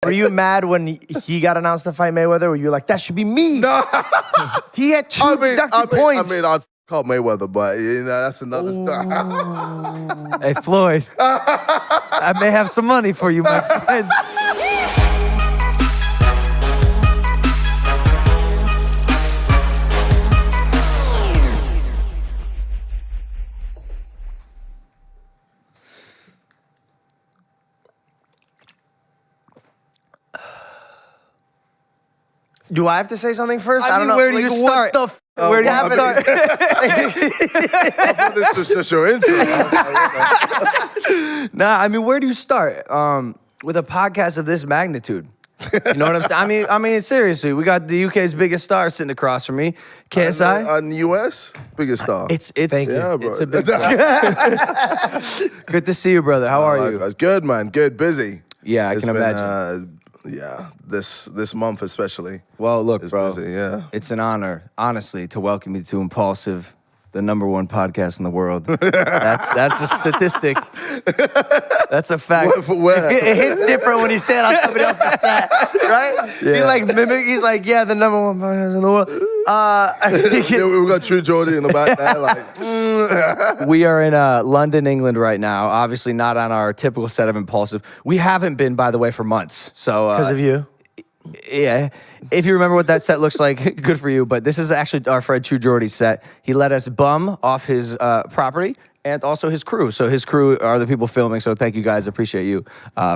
Were you mad when he got announced to fight Mayweather? Were you like, that should be me? No. He had two deducted points. I mean, I'd call Mayweather, but that's another story. Hey, Floyd, I may have some money for you, my friend. Do I have to say something first? I don't know. Where do you start? Where do you start? I thought this was just your intro. Nah, I mean, where do you start with a podcast of this magnitude? You know what I'm saying? I mean, seriously, we got the UK's biggest star sitting across from me, KSI. On the US, biggest star. It's yeah, bro. it's a big Good to see you, brother. How are you? Good, man. Good, busy. Yeah, I It's can been, imagine. Yeah, this month especially. Well, look, It's bro, busy, yeah. it's an honor, honestly, to welcome you to Impaulsive, the #1 podcast in the world. That's a statistic. That's a fact. Where? It hits different when you say it on somebody else's set, right? Yeah. He like mimic. He's like, yeah, the #1 podcast in the world. Yeah, we got True Geordie in the back there, like. We are in London, England right now. Obviously not on our typical set of Impaulsive. We haven't been, by the way, for months. So Because of you. yeah. If you remember what that set looks like, good for you. But this is actually our friend True Geordie's set. He let us bum off his property and also his crew. So his crew are the people filming. So thank you guys. Appreciate you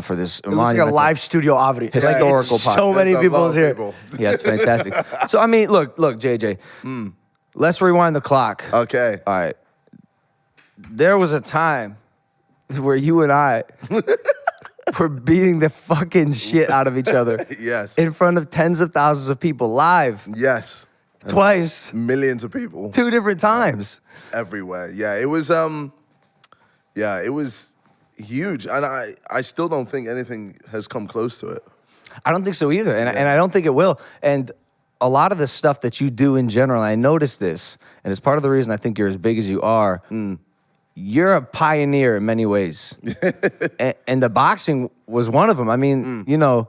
for this. It looks like a live studio Avri. Historical Like, so podcast. many There's a people lot is of here. people. Yeah, it's fantastic. So, I mean, look, JJ. Let's rewind the clock. Okay. All right. There was a time where you and I were beating the fucking shit out of each other. Yes. In front of tens of thousands of people, live, Yes. twice, Millions of people 2 different times. everywhere. Yeah, it was huge, and I still don't think anything has come close to it. I don't think so either, and I don't think it will. And a lot of the stuff that you do in general, I noticed this, and it's part of the reason I think you're as big as you are. You're a pioneer in many ways. and the boxing was one of them. I mean, you know,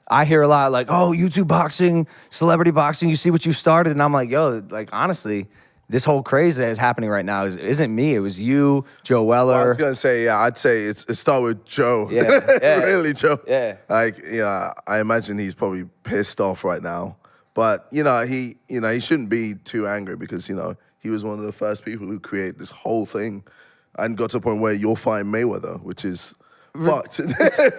I hear a lot like, oh, YouTube boxing, celebrity boxing, you see what you started. And I'm like, yo, like, honestly, this whole craze that is happening right now isn't me. It was you, Joe Weller. Well, I was gonna say, yeah, I'd say it started with Joe. Yeah. Really, Joe. Yeah. Like, yeah, I imagine he's probably pissed off right now. But he shouldn't be too angry because he was one of the first people who created this whole thing, and got to a point where you'll find Mayweather, which is fucked.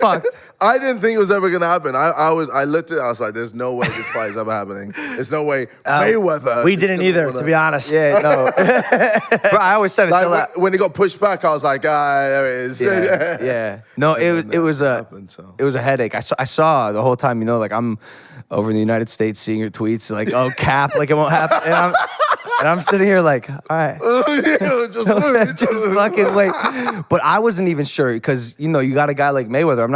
Fuck. I didn't think it was ever gonna happen. I looked at it, I was like, there's no way this fight is ever happening. There's no way Mayweather. We didn't either, to be honest. Yeah, no. Bro, I always said it till Like, when he got pushed back, I was like, there it is. Yeah. No, it was a headache. I saw the whole time, like I'm over in the United States seeing your tweets, like, oh, cap, like it won't happen. And I'm sitting here like, all right. just fucking wait. But I wasn't even sure because, you got a guy like Mayweather.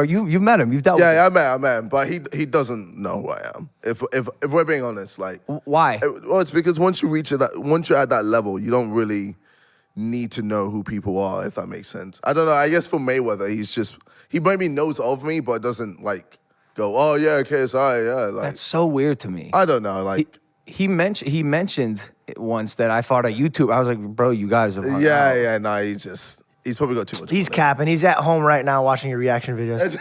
You've met him. You've dealt with him. Yeah, I met him. But he doesn't know who I am. If we're being honest, like. Why? Well, it's because once you're at that level, you don't really need to know who people are, if that makes sense. I don't know. I guess for Mayweather, he maybe knows of me, but doesn't like go, oh yeah, KSI, yeah. Like, that's so weird to me. I don't know, like. He mentioned once that I fought on YouTube. I was like, bro, you guys are hung out. Yeah, no, he's probably got too much. He's capping. He's at home right now watching your reaction videos.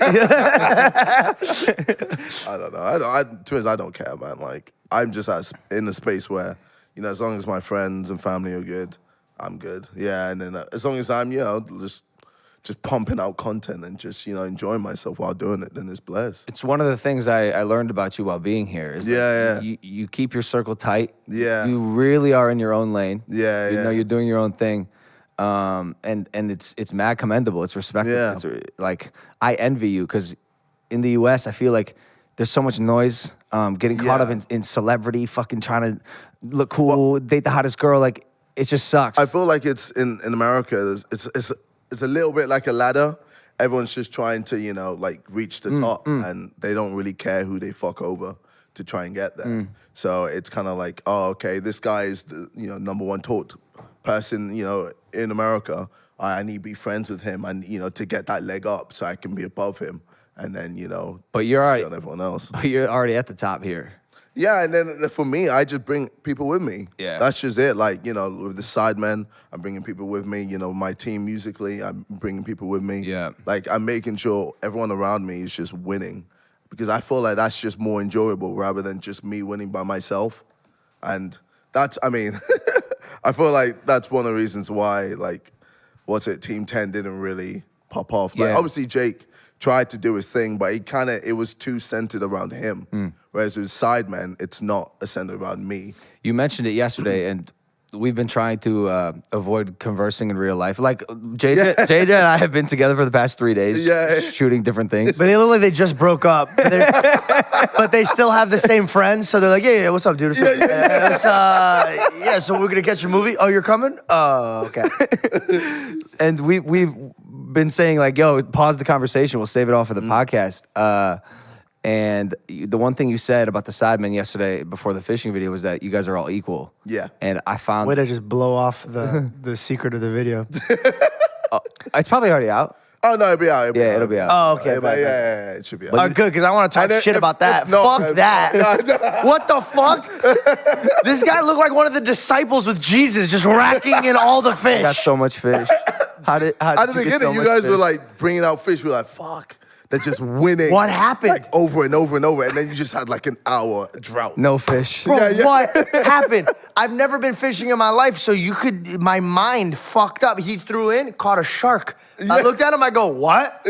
I don't know. I don't care, man. Like, I'm just in a space where, as long as my friends and family are good, I'm good. Yeah, and then as long as I'm, just pumping out content and just, enjoying myself while doing it, then it's blessed. It's one of the things I learned about you while being here. Is You keep your circle tight. Yeah. You really are in your own lane. Yeah, you're doing your own thing. And it's mad commendable. It's respectable. Yeah. It's like, I envy you because in the US, I feel like there's so much noise, getting caught up in celebrity, fucking trying to look cool, date the hottest girl. Like, it just sucks. I feel like it's in America, it's a little bit like a ladder. Everyone's just trying to, like reach the top, and they don't really care who they fuck over to try and get there. So it's kind of like, oh, okay, this guy is the #1 taught person, in America. I need to be friends with him, and to get that leg up, so I can be above him. and then, you know, But you're shit already, on everyone else. but you're already at the top here. Yeah, and then for me, I just bring people with me. Yeah. That's just it. Like, you know, with the Sidemen, I'm bringing people with me. You know, my team musically, I'm bringing people with me. Yeah. Like, I'm making sure everyone around me is just winning because I feel like that's just more enjoyable rather than just me winning by myself. And that's, I mean, I feel like that's one of the reasons why, like, Team 10 didn't really pop off. Like, Yeah. obviously, Jake tried to do his thing, but it was too centered around him. Whereas with Sidemen, it's not centered around me. You mentioned it yesterday, and we've been trying to avoid conversing in real life. Like JJ and I have been together for the past 3 days, shooting different things. But they look like they just broke up. But they still have the same friends, so they're like, yeah, what's up, dude? So we're gonna catch a movie. Oh, you're coming? Oh, okay. And we've been saying like, yo, pause the conversation. We'll save it all for the podcast. And the one thing you said about the Sidemen yesterday before the fishing video was that you guys are all equal. Yeah. And I found Way to just blow off the secret of the video. it's probably already out. Oh, no, it'll be out. It'll be out. Oh, okay. Yeah, it should be out. Oh, good, because I want to talk And shit about that. if not, Fuck that. What the fuck? This guy looked like one of the disciples with Jesus, just racking in all the I got fish. so much fish. How did At the you get beginning, so you much guys fish? were like bringing out fish. We were like, fuck. They're just winning. What happened? Like over and over and over. And then you just had like an hour drought. No fish. Bro, what happened? I've never been fishing in my life, so my mind fucked up. He threw in, caught a shark. I looked at him, I go, what?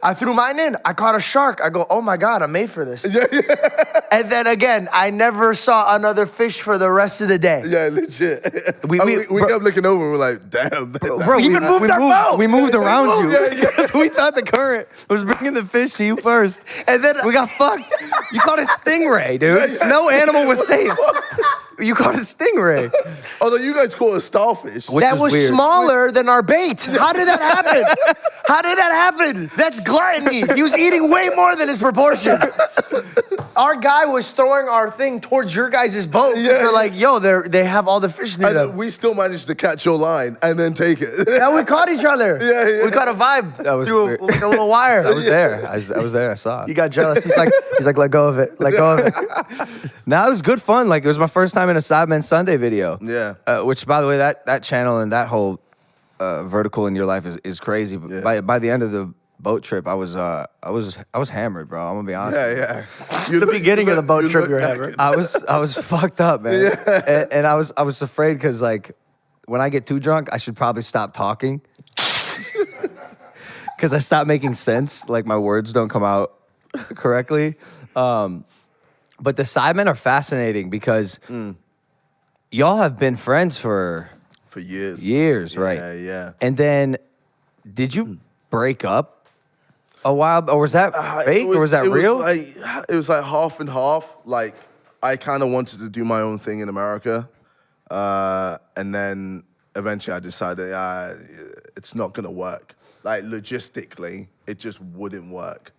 I threw mine in, I caught a shark. I go, oh my God, I'm made for this. And then again, I never saw another fish for the rest of the day. Yeah, legit. We kept looking over and we're like, damn. Bro, We even moved our boat. We moved around you. Yeah. Because we thought the current was bringing the fish to you first. And then We got fucked. You caught a stingray, dude. No animal was safe. You caught a stingray. Although you guys caught a starfish. Which that was weird. smaller than our bait. How did that happen? How did that happen? That's gluttony. He was eating way more than his proportion. Our guy was throwing our thing towards your guys' boat. Yeah. They're like, yo, they have all the fish near And them. we still managed to catch your line and then take it. Yeah, we caught each other. Yeah. We caught a vibe That was through weird. like a little wire. I was there. I was there. I saw it. He got jealous. He's like, let go of it. Let go of it. Now it was good fun. Like it was my first time in a Sidemen Sunday video. Yeah. Which, by the way, that channel and that whole vertical in your life is crazy. But by the end of the boat trip, I was hammered, bro. I'm gonna be honest. Yeah. The beginning of the boat trip, you were knackered. having. I was fucked up, man. And I was afraid because like when I get too drunk, I should probably stop talking because I stop making sense. Like my words don't come out correctly. But the Sidemen are fascinating because y'all have been friends for years. right? Yeah. And then, did you break up a while, or was that fake, or was that real? It was like half and half. Like I kind of wanted to do my own thing in America, and then eventually I decided it's not gonna work. Like logistically, it just wouldn't work.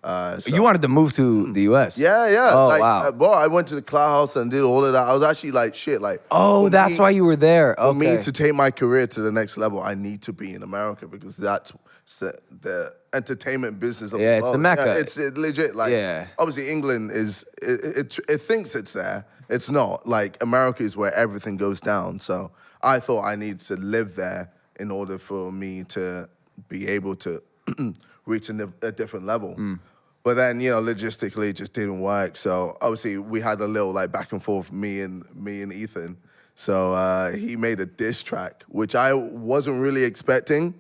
So- You wanted to move to the U.S. Yeah. Oh, like, wow. Well, I went to the Cloud House and did all of that. I was actually like, shit, like. Oh, for that's me- why you were there. For me Okay. to take my career to the next level, I need to be in America because that's the entertainment business of Yeah, the it's the world. Mecca. Yeah, it's legit. Like, Yeah. obviously, England is it thinks it's there. It's not. Like America is where everything goes down. So I thought I needed to live there in order for me to be able to reach a different level. But then, logistically, it just didn't work. So obviously, we had a little like back and forth, me and Ethan. So he made a diss track, which I wasn't really expecting.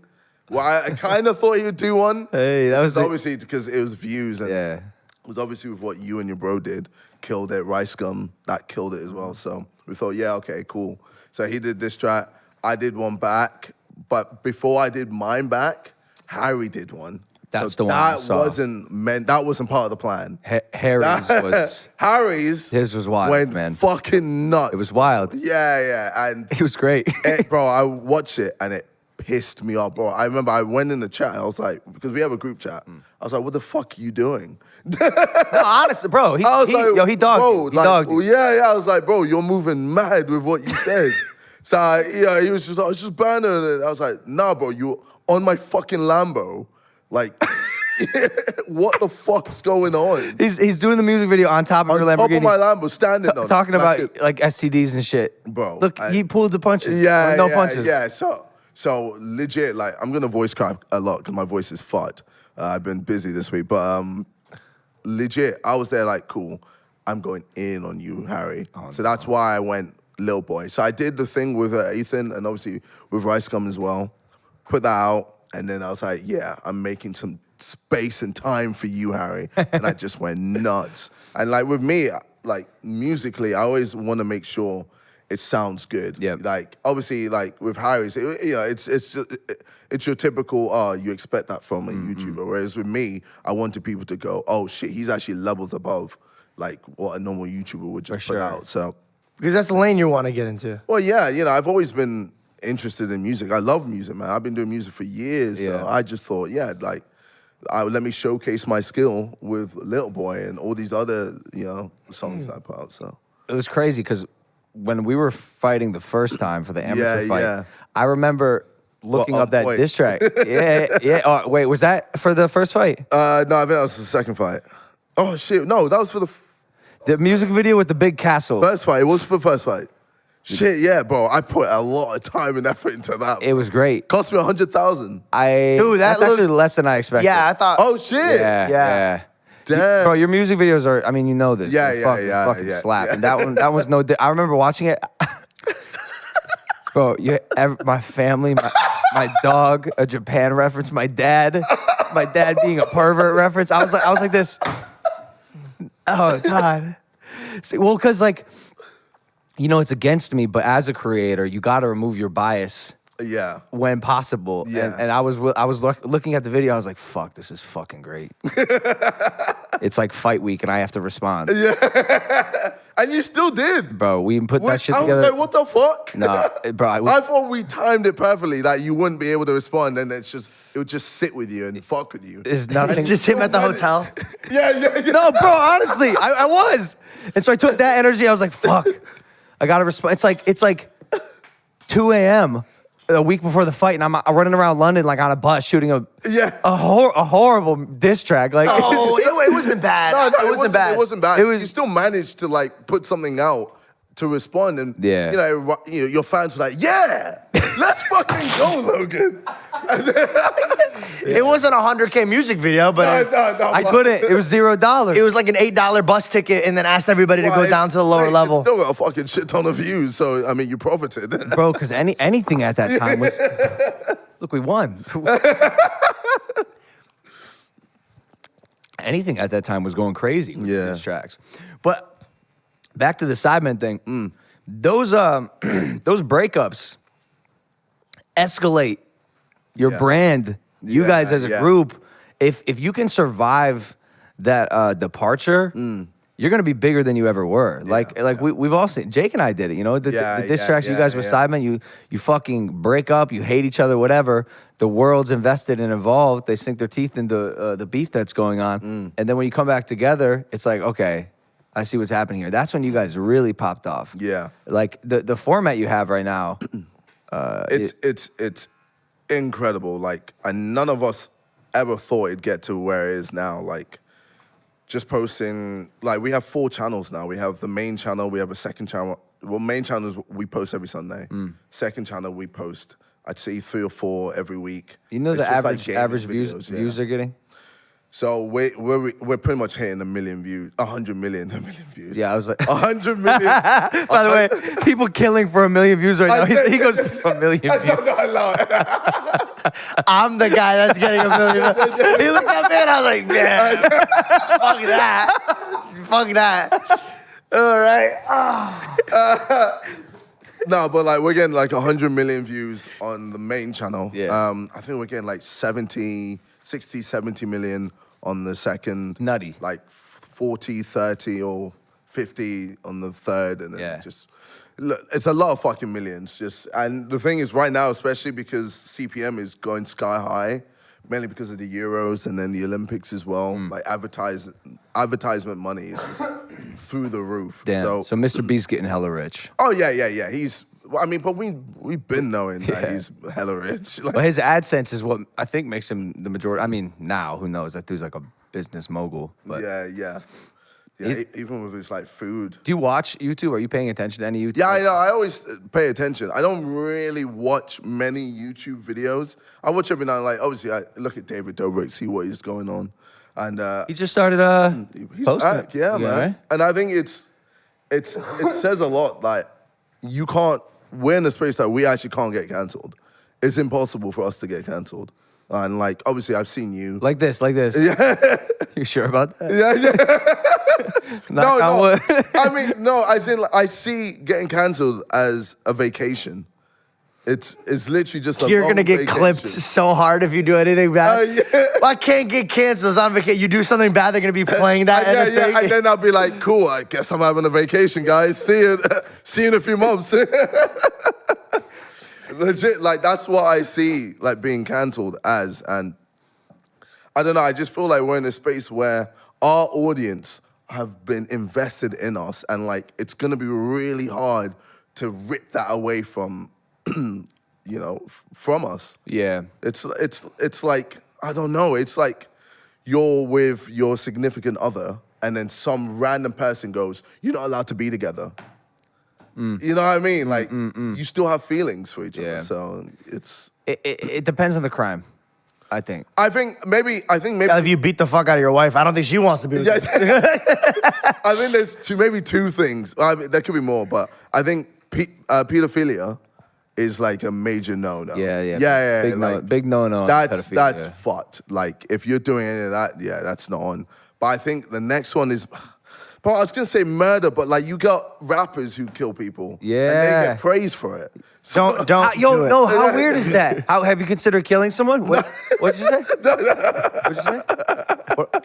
Well, I kind of thought he would do one. Hey, that was Obviously because it was views and Yeah. it was obviously with what you and your bro did, killed it. Rice Gum, that killed it as well. So we thought, yeah, okay, cool. So he did this track. I did one back, but before I did mine back, Harry did one. That's So the one I that saw. that wasn't part of the plan. Harry's was. Harry's His was wild, went man. fucking nuts. It was wild. Yeah, and It was great. bro, I watched it and it pissed me off, bro. I remember I went in the chat. I was like, because we have a group chat. I was like, what the fuck are you doing? No, honestly, bro. He I was like, he dogged bro, you. He like, dogged you. Yeah. I was like, bro, you're moving mad with what you said. So he was just like, it's just banner. And I was like, nah, bro, you're on my fucking Lambo, like What the fuck's going on? He's doing the music video on top of your On top Lamborghini. of my Lambo, standing on it. Talking Like about like STDs and shit. Bro, Look, he pulled the punches. Yeah, no yeah, punches. Yeah, so legit, like, I'm gonna voice crack a lot because my voice is fucked. I've been busy this week, but legit, I was there like, cool, I'm going in on you, Harry. So that's why I went Lil Boy. So I did the thing with Ethan and obviously with Rice Gum as well. Put that out, and then I was like, yeah, I'm making some space and time for you, Harry. And I just went nuts. And like with me, like musically, I always want to make sure it sounds good. Yeah. Like obviously, like with Harry's, it's your typical. You expect that from a YouTuber. Whereas with me, I wanted people to go, oh shit, he's actually levels above like what a normal YouTuber would just put out. So Because that's the lane you want to get into. well, yeah, I've always been interested in music. I love music, man. I've been doing music for years. Yeah. So I just thought, yeah, like, let me showcase my skill with Little Boy and all these other, songs I put out. So It was crazy because when we were fighting the first time for the amateur fight, yeah. I remember looking Well, up that wait. diss track. Yeah. Oh, wait, was that for the first fight? no, I think that was the second fight. Oh shit, no, that was for the The music video with the big castle. first fight. It was for the first fight. Shit, yeah, bro. I put a lot of time and effort into that. It was great. Cost me $100,000. Dude, that's actually less than I expected. Yeah, I thought. Oh shit. Yeah. Damn. Bro, your music videos are, I mean, you know this. Yeah, They're yeah, fucking yeah. slap. And that was no, I remember watching it. Bro, my family, my dog, a Japan reference, my dad being a pervert reference. I was like this. Oh God. See, well, because like, it's against me, but as a creator, you got to remove your bias Yeah. when possible. Yeah. And I was looking at the video. I was like, fuck, this is fucking great. It's like fight week, and I have to respond. And you still did. Bro, we put that shit I together. was like, what the fuck? No, bro. I thought we timed it perfectly, that you wouldn't be able to respond, and it would just sit with you and fuck with you. There's nothing. Just him at the hotel. Yeah. No, bro, honestly, I was. And so I took that energy. I was like, fuck, I got to respond. It's like 2 a.m. a week before the fight, and I'm running around London like on a bus shooting a horrible diss track. Like, Oh, it wasn't bad. No, it wasn't bad. It wasn't bad. It was- You still managed to like put something out to respond, and your fans were like, "Yeah, let's fucking go, Logan." It wasn't a 100K music video, but No, I couldn't. It was $0. it was like an $8 bus ticket, and then asked everybody to go down to the lower It level. still got a fucking shit ton of views, so I mean, you profited. Bro, because anything at that time was. Look, we won. Anything at that time was going crazy with Yeah. these tracks. But back to the Sidemen thing. Those breakups escalate your Yeah. brand. You Yeah, guys as a yeah. group, if you can survive that departure, you're gonna be bigger than you ever were. We've all seen. Jake and I did it. The diss tracks you guys with Sidemen, you fucking break up, you hate each other, whatever. The world's invested and involved. They sink their teeth into the beef that's going on, and then when you come back together, it's like, okay, I see what's happening here. That's when you guys really popped off. Yeah. Like the format you have right now. It's incredible. Like, and none of us ever thought it'd get to where it is now. Like, just posting. Like, we have 4 channels now. We have the main channel. We have a second channel. Well, main channel is we post every Sunday. Second channel we post, I'd say 3 or 4 every week. You know It's the just like average gaming views videos, views they're getting. So we're pretty much hitting 1 million views, 100 million views. Yeah, I was like. 100 million. By the way, people killing for 1 million views right now. He goes for 1 million views. I'm the guy that's getting 1 million. He looked at me and I was like, man, fuck that. Fuck that. All right. No, but like we're getting like 100 million views on the main channel. Yeah. I think we're getting like 60, 70 million on the second. Nutty. Like 40, 30 or 50 on the third. And then just, look, it's a lot of fucking millions. And the thing is right now, especially because CPM is going sky high, mainly because of the Euros and then the Olympics as well. Like advertisement money is just through the roof. Damn. So Mr. B's getting hella rich. Oh, yeah. I mean, but we've been knowing that he's hella rich. Like, But his AdSense is what I think makes him the majority. I mean, now who knows? That dude's like a business mogul. But yeah. Even with his like food. do you watch YouTube? Are you paying attention to any YouTube? Yeah, I know. I always pay attention. I don't really watch many YouTube videos. I watch every now and then. Like, obviously, I look at David Dobrik, see what is going on, and He just started he's posting. back. Yeah, man. Right? And I think it says a lot. Like, you can't. We're in a space that we actually can't get cancelled. It's impossible for us to get cancelled. And like, obviously, I've seen you. Like this. Yeah. You sure about that? Yeah. Knock on wood. I mean, no. As in, like, I see getting cancelled as a vacation. It's literally just a You're long gonna get vacation. clipped so hard if you do anything bad. Yeah. Well, I can't get canceled. It's on vacation. You do something bad, they're gonna be playing that. Yeah. And then I'll be like, cool. I guess I'm having a vacation, guys. See you in a few months. Legit, like that's what I see, like being cancelled as, and I don't know. I just feel like we're in a space where our audience have been invested in us, and like it's gonna be really hard to rip that away from, from us. Yeah. It's like I don't know. It's like you're with your significant other, and then some random person goes, "You're not allowed to be together." You know what I mean? Like you still have feelings for each Yeah. other. So it's. It depends on the crime, I think. I think maybe. If you beat the fuck out of your wife, I don't think she wants to be with you. I think there's maybe two things. I mean, there could be more, but I think pedophilia is like a major no-no. Yeah. Big no-no. That's fucked. Like if you're doing any of that, that's not on. But I think the next one is. But I was gonna say murder, but like you got rappers who kill people, and they get praised for it. So, Don't. Yo, no, how weird is that? How have you considered killing someone? What'd you say? What'd you say?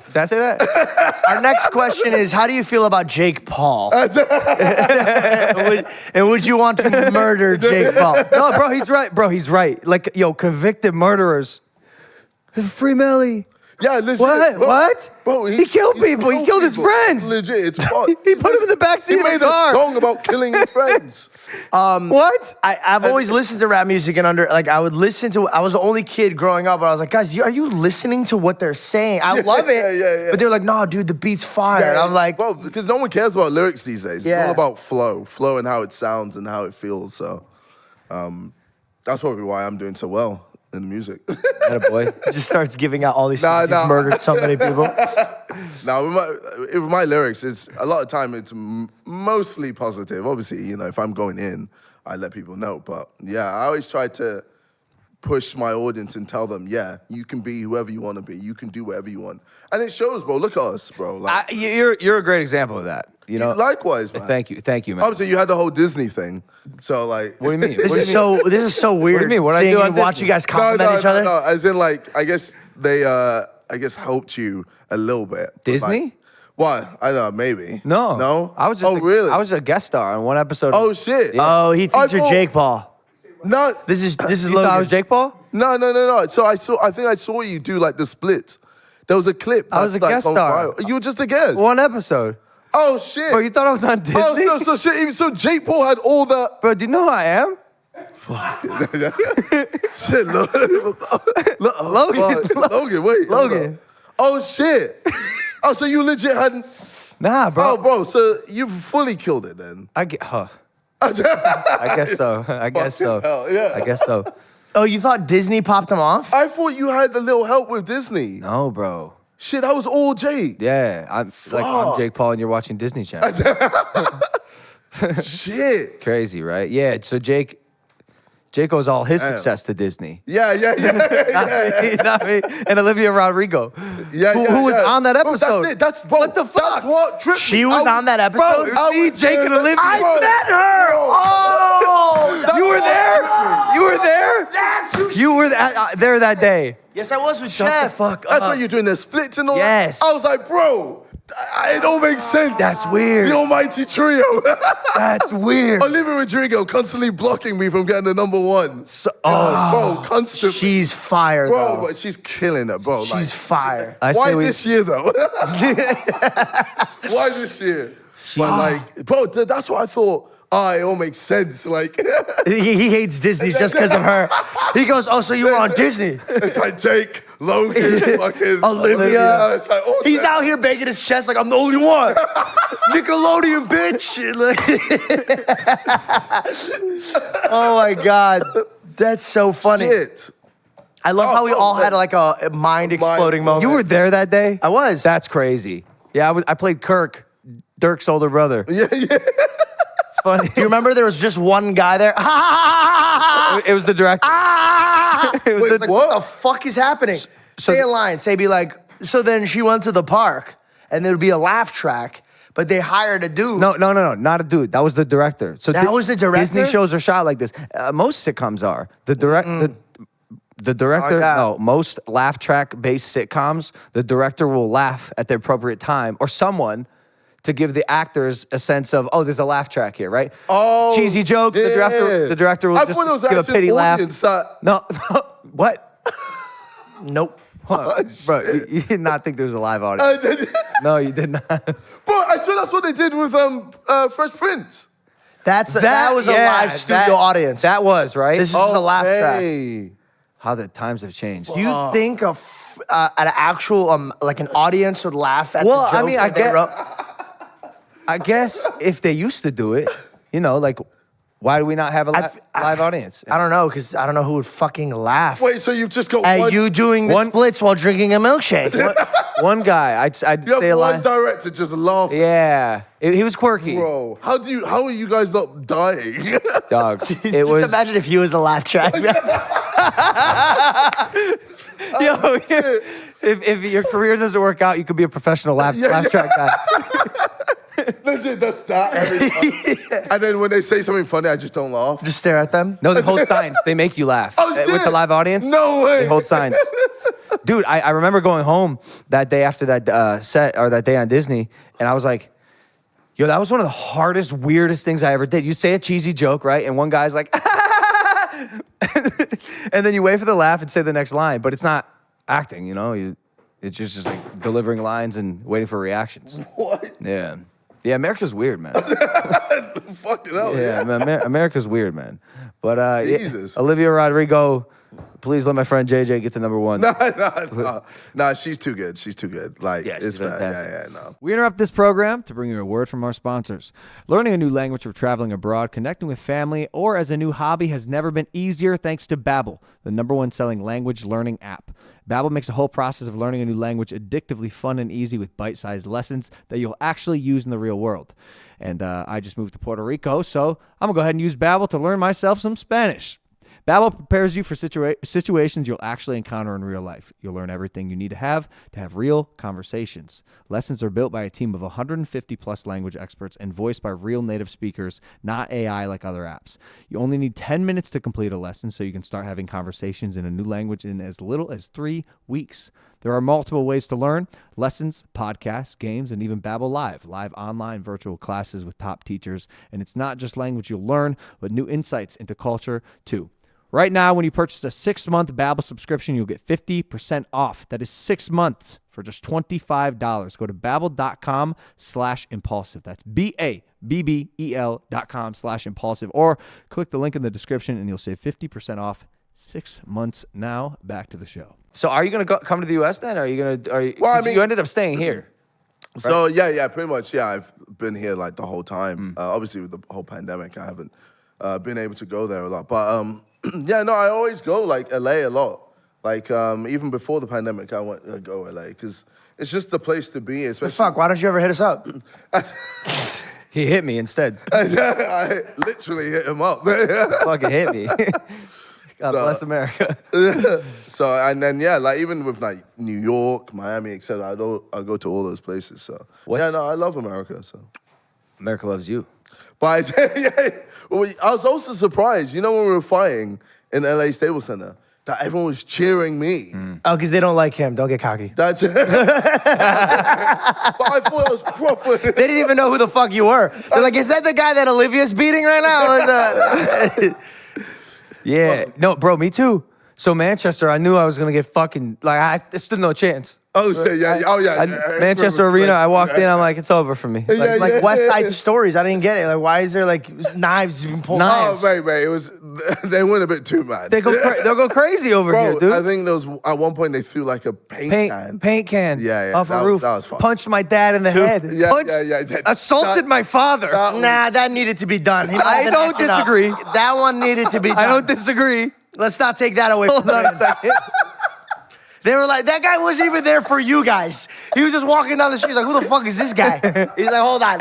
Did I say that? Our next question is, how do you feel about Jake Paul? and would you want to murder Jake Paul? No, bro, he's right. Bro, he's right. Like, yo, convicted murderers. Free Melly. Yeah, legit. What? Bro, What? Bro, he killed people. He killed his friends. Legit, it's fucked. He put him in the backseat He of made the car. a song about killing his friends. What? I've always listened to rap music and I was the only kid growing up, but I was like, guys, are you listening to what they're saying? I love it. Yeah. But they're like, nah, dude, the beat's fire. And I'm like, bro, because no one cares about lyrics these days. Yeah. It's all about flow and how it sounds and how it feels. So that's probably why I'm doing so well in music. Boy. he just starts giving out all these things. Nah. He's murdered so many people. Now, with my lyrics, it's a lot of time it's mostly positive. Obviously, if I'm going in, I let people know. But yeah, I always try to push my audience and tell them, yeah, you can be whoever you want to be. You can do whatever you want. And it shows, bro. Look at us, bro. Like, You're a great example of that. Likewise, man. Thank you, man. Obviously, you had the whole Disney thing. So, like... What do you mean? This is so weird. What do you mean? What I seeing do you on watch Disney? you guys compliment each other. No, as in, like, I guess they, helped you a little bit. But, Disney? Like, what? I don't know, maybe. No. I was just really? I was a guest star on one episode. Oh, shit. Yeah. Oh, he thinks you're Jake Paul. No. This is You Logan. thought I was Jake Paul? No. So I think I saw you do, like, the split. There was a clip. I was a that's, like, guest gone star. viral. You were just a guest. One episode. Oh, shit. Bro, you thought I was on Disney? Oh, so Jake Paul had all the... Bro, do you know who I am? Shit, Logan, wait. Logan. Oh, shit. Oh, so you legit hadn't... Nah, bro. Oh, bro, so you've fully killed it then? I guess so. I guess so. Hell, yeah. I guess so. Oh, you thought Disney popped him off? I thought you had a little help with Disney. No, bro. Shit, that was all Jake. Yeah, I'm Jake Paul and you're watching Disney Channel. Shit. Crazy, right? Yeah, so Jake owes all his success to Disney. Yeah. Not me. And Olivia Rodrigo. Who was on that Bro, episode. that's it. Bro, What the fuck? That's what tripped She me. was on that episode? Bro, me, Jake, and Olivia. I met her! Oh! You were there? You were there? That's who You were there that day. Yes, I was with Shut the Chef. fuck That's up. why you're doing the splits and all Yes. that? I was like, bro, it don't make sense. That's weird. The almighty trio. That's weird. Olivia Rodrigo constantly blocking me from getting the number one. Bro, constantly. She's fire, Bro, though. but she's killing it, bro. She's fire. Why this year, though? Why this year? But like, bro, that's what I thought. it all makes sense. Like, He hates Disney just because of her. He goes, oh, so you were on Disney. it's like Jake, Logan, fucking Olivia. It's like, oh, He's out here banging his chest like, I'm the only one. Nickelodeon, bitch. Oh, my God. That's so funny. shit. I love how we all had like a mind-exploding moment. You were there that day? I was. That's crazy. Yeah, I played Kirk, Dirk's older brother. Yeah. It's funny. Do you remember there was just one guy there? It was the director. It was It's like, what the fuck is happening? Say a line. Say, be like, so then she went to the park, and there would be a laugh track, but they hired a dude. No, not a dude. That was the director. So That was the director? Disney shows are shot like this. Most sitcoms are. The director, Oh, yeah. no, most laugh track based sitcoms, the director will laugh at the appropriate time or someone to give the actors a sense of, oh, there's a laugh track here, right? Oh, cheesy joke. yeah. The director will I just thought it was give a actually pity an laugh. audience that- No, what? Nope. Bro, you did not think there was a live audience. No, you did not. Bro, I swear that's what they did with Fresh Prince. That was a live studio audience. That was, right? This is just a laugh track. Hey. How the times have changed. Do you think an actual like an audience would laugh at Well, the jokes I mean, that they wrote? I guess if they used to do it, you know, like, why do we not have a live audience? I don't know, because I don't know who would fucking laugh Wait, so you've just got at one... you doing the splits while drinking a milkshage. One guy, I'd You say a have one line. director just laugh. Yeah, he was quirky. Bro, how are you guys not dying? Dog, Just it was. imagine if he was the laugh track. Yo, if your career doesn't work out, you could be a professional laugh track guy. Legit, that's that every time. And then when they say something funny, I just don't laugh. Just stare at them. No, they hold signs. They make you laugh. Oh, shit. With the live audience. No way. They hold signs. Dude, I remember going home that day after that set, or that day on Disney, and I was like, yo, that was one of the hardest, weirdest things I ever did. You say a cheesy joke, right? And one guy's like, and then you wait for the laugh and say the next line, but it's not acting, you know? It's just like delivering lines and waiting for reactions. What? Yeah. Yeah, America's weird, man. Fucking hell, Yeah, man, America's weird, man. But Jesus. Olivia Rodrigo, please let my friend JJ get to number one. Nah, she's too good. She's too good. Like, Yeah, it's she's fair. fantastic. Yeah, no. We interrupt this program to bring you a word from our sponsors. Learning a new language or traveling abroad, connecting with family, or as a new hobby has never been easier thanks to Babbel, the #1 selling language learning app. Babbel makes the whole process of learning a new language addictively fun and easy with bite-sized lessons that you'll actually use in the real world. And I just moved to Puerto Rico, so I'm going to go ahead and use Babbel to learn myself some Spanish. Babbel prepares you for situations you'll actually encounter in real life. You'll learn everything you need to have real conversations. Lessons are built by a team of 150-plus language experts and voiced by real native speakers, not AI like other apps. You only need 10 minutes to complete a lesson so you can start having conversations in a new language in as little as 3 weeks. There are multiple ways to learn: lessons, podcasts, games, and even Babbel live online virtual classes with top teachers. And it's not just language you'll learn, but new insights into culture too. Right now, when you purchase a 6-month Babbel subscription, you'll get 50% off. That is 6 months for just $25. Go to babbel.com/impulsive. That's BABBEL.com/impulsive. Or click the link in the description and you'll save 50% off 6 months now. Back to the show. So are you going to come to the U.S. then? You ended up staying here. So, yeah, pretty much, yeah. I've been here, like, the whole time. Obviously, with the whole pandemic, I haven't been able to go there a lot. But, yeah, no, I always go, like, L.A. a lot. Like, even before the pandemic, I went to go L.A. because it's just the place to be, especially... Fuck, why don't you ever hit us up? He hit me instead. I literally hit him up. Fucking hit me. God bless America. So, and then, yeah, like, even with, like, New York, Miami, etc., I go to all those places, so... Yeah, no, I love America, so... America loves you. But I was also surprised, you know, when we were fighting in LA Staples Center, that everyone was cheering me. Oh, because they don't like him. Don't get cocky. That's it. But I thought it was proper. They didn't even know who the fuck you were. They're like, is that the guy that Olivia's beating right now? Yeah. No, bro, me too. So Manchester, I knew I was gonna get fucking like I stood no chance. Oh shit, yeah, oh yeah. Manchester Arena, I walked in, I'm like, it's over for me. Like West Side Stories. I didn't get it. Like, why is there like knives being pulled out? Oh, mate, it was, they went a bit too mad. They'll go crazy over Bro, here, dude. I think there was, at one point they threw like a paint can. Yeah, off a roof. That was fun. Punched my dad in the head. Yeah. Assaulted my father. Nah, that needed to be done. I don't disagree. That one needed to be done. I don't disagree. Let's not take that away from Hold on a second. They were like, that guy wasn't even there for you guys. He was just walking down the street like, who the fuck is this guy? He's like, hold on.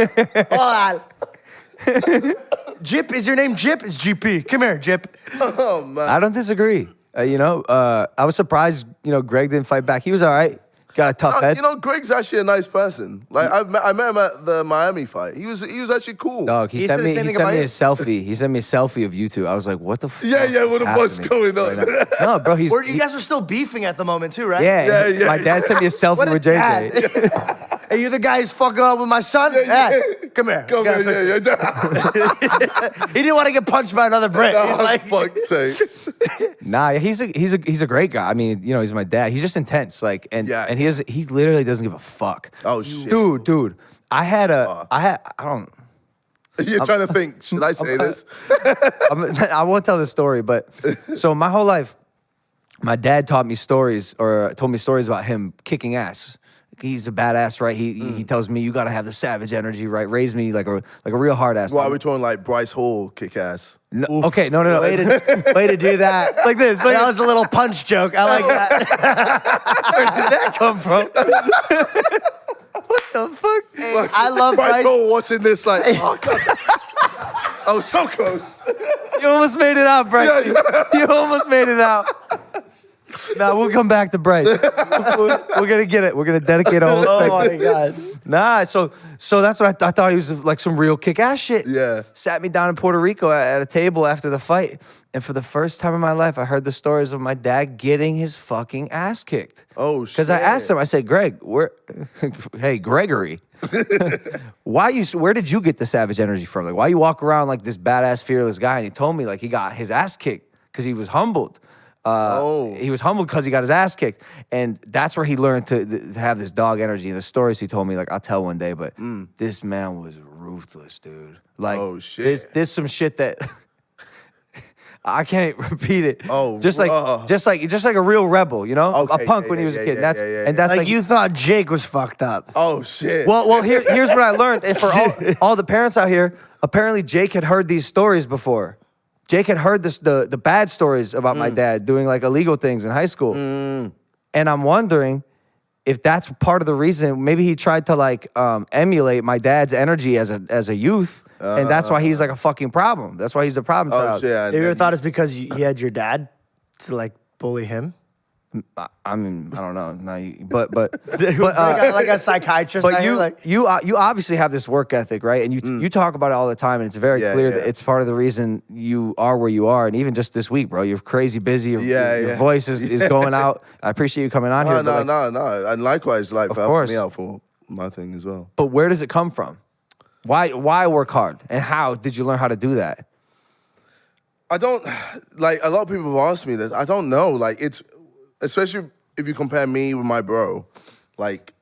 Jip, is your name Jip? It's GP. Come here, Jip. Oh, man. I don't disagree. I was surprised, Greg didn't fight back. He was all right. Got a tough head. Greg's actually a nice person. Like I met him at the Miami fight. He was actually cool. Dog, he sent me a selfie. He sent me a selfie of you two. I was like, what the fuck? Yeah, what the fuck's going on? Right no, bro, you guys were still beefing at the moment too, right? Yeah. My dad sent me a selfie with JJ. Hey, you the guy who's fucking up with my son? Hey, come here. Come here, He didn't want to get punched by another brick. He's like, fuck's sake. Nah, he's a great guy. I mean, he's my dad. He's just intense, and he literally doesn't give a fuck. Oh shit, dude. I don't. You're trying to think. Should I say this? I won't tell this story, but so my whole life, my dad told me stories about him kicking ass. He's a badass, right? He tells me you gotta have the savage energy, right? Raise me like a real hard ass. Why are we talking like Bryce Hall kick ass? No, okay, no. Way to do that. Like this. That was a little punch joke. I like that. Where did that come from? What the fuck? Hey, I love Bryce Hall watching this like, oh god. I was so close. You almost made it out, Bryce. You almost made it out. Nah, we'll come back to Bryce. We're gonna get it. We're gonna dedicate a whole segment. Oh my god. Nah, so that's what I thought he was like some real kick-ass shit. Yeah. Sat me down in Puerto Rico at a table after the fight, and for the first time in my life, I heard the stories of my dad getting his fucking ass kicked. Oh shit. Because I asked him, I said, Greg, hey, Gregory, where did you get the savage energy from? Like, why you walk around like this badass, fearless guy? And he told me like he got his ass kicked because he was humbled. He was humbled because he got his ass kicked. And that's where he learned to have this dog energy. And the stories he told me, like, I'll tell one day, but this man was ruthless, dude. Like, oh, shit. There's some shit that I can't repeat it. Oh, just like a real rebel, Okay, a punk when he was a kid. And that's like you thought Jake was fucked up. Oh shit. Well, here's what I learned. And for all the parents out here, apparently Jake had heard these stories before. Jake had heard the bad stories about my dad doing like illegal things in high school. And I'm wondering if that's part of the reason. Maybe he tried to like emulate my dad's energy as a youth. And that's why he's like a fucking problem. That's why he's a problem child. Shit. Have you ever thought it's because he had your dad to like bully him? I mean, I don't know. No, but like a psychiatrist. But you obviously have this work ethic, right? And you talk about it all the time, and it's very clear that it's part of the reason you are where you are. And even just this week, bro, you're crazy busy. Your voice is going out. I appreciate you coming on here. No. And likewise, like for helping me out for my thing as well. But where does it come from? Why work hard? And how did you learn how to do that? I don't, like, a lot of people have asked me this. I don't know. Like, it's, especially if you compare me with my bro, like,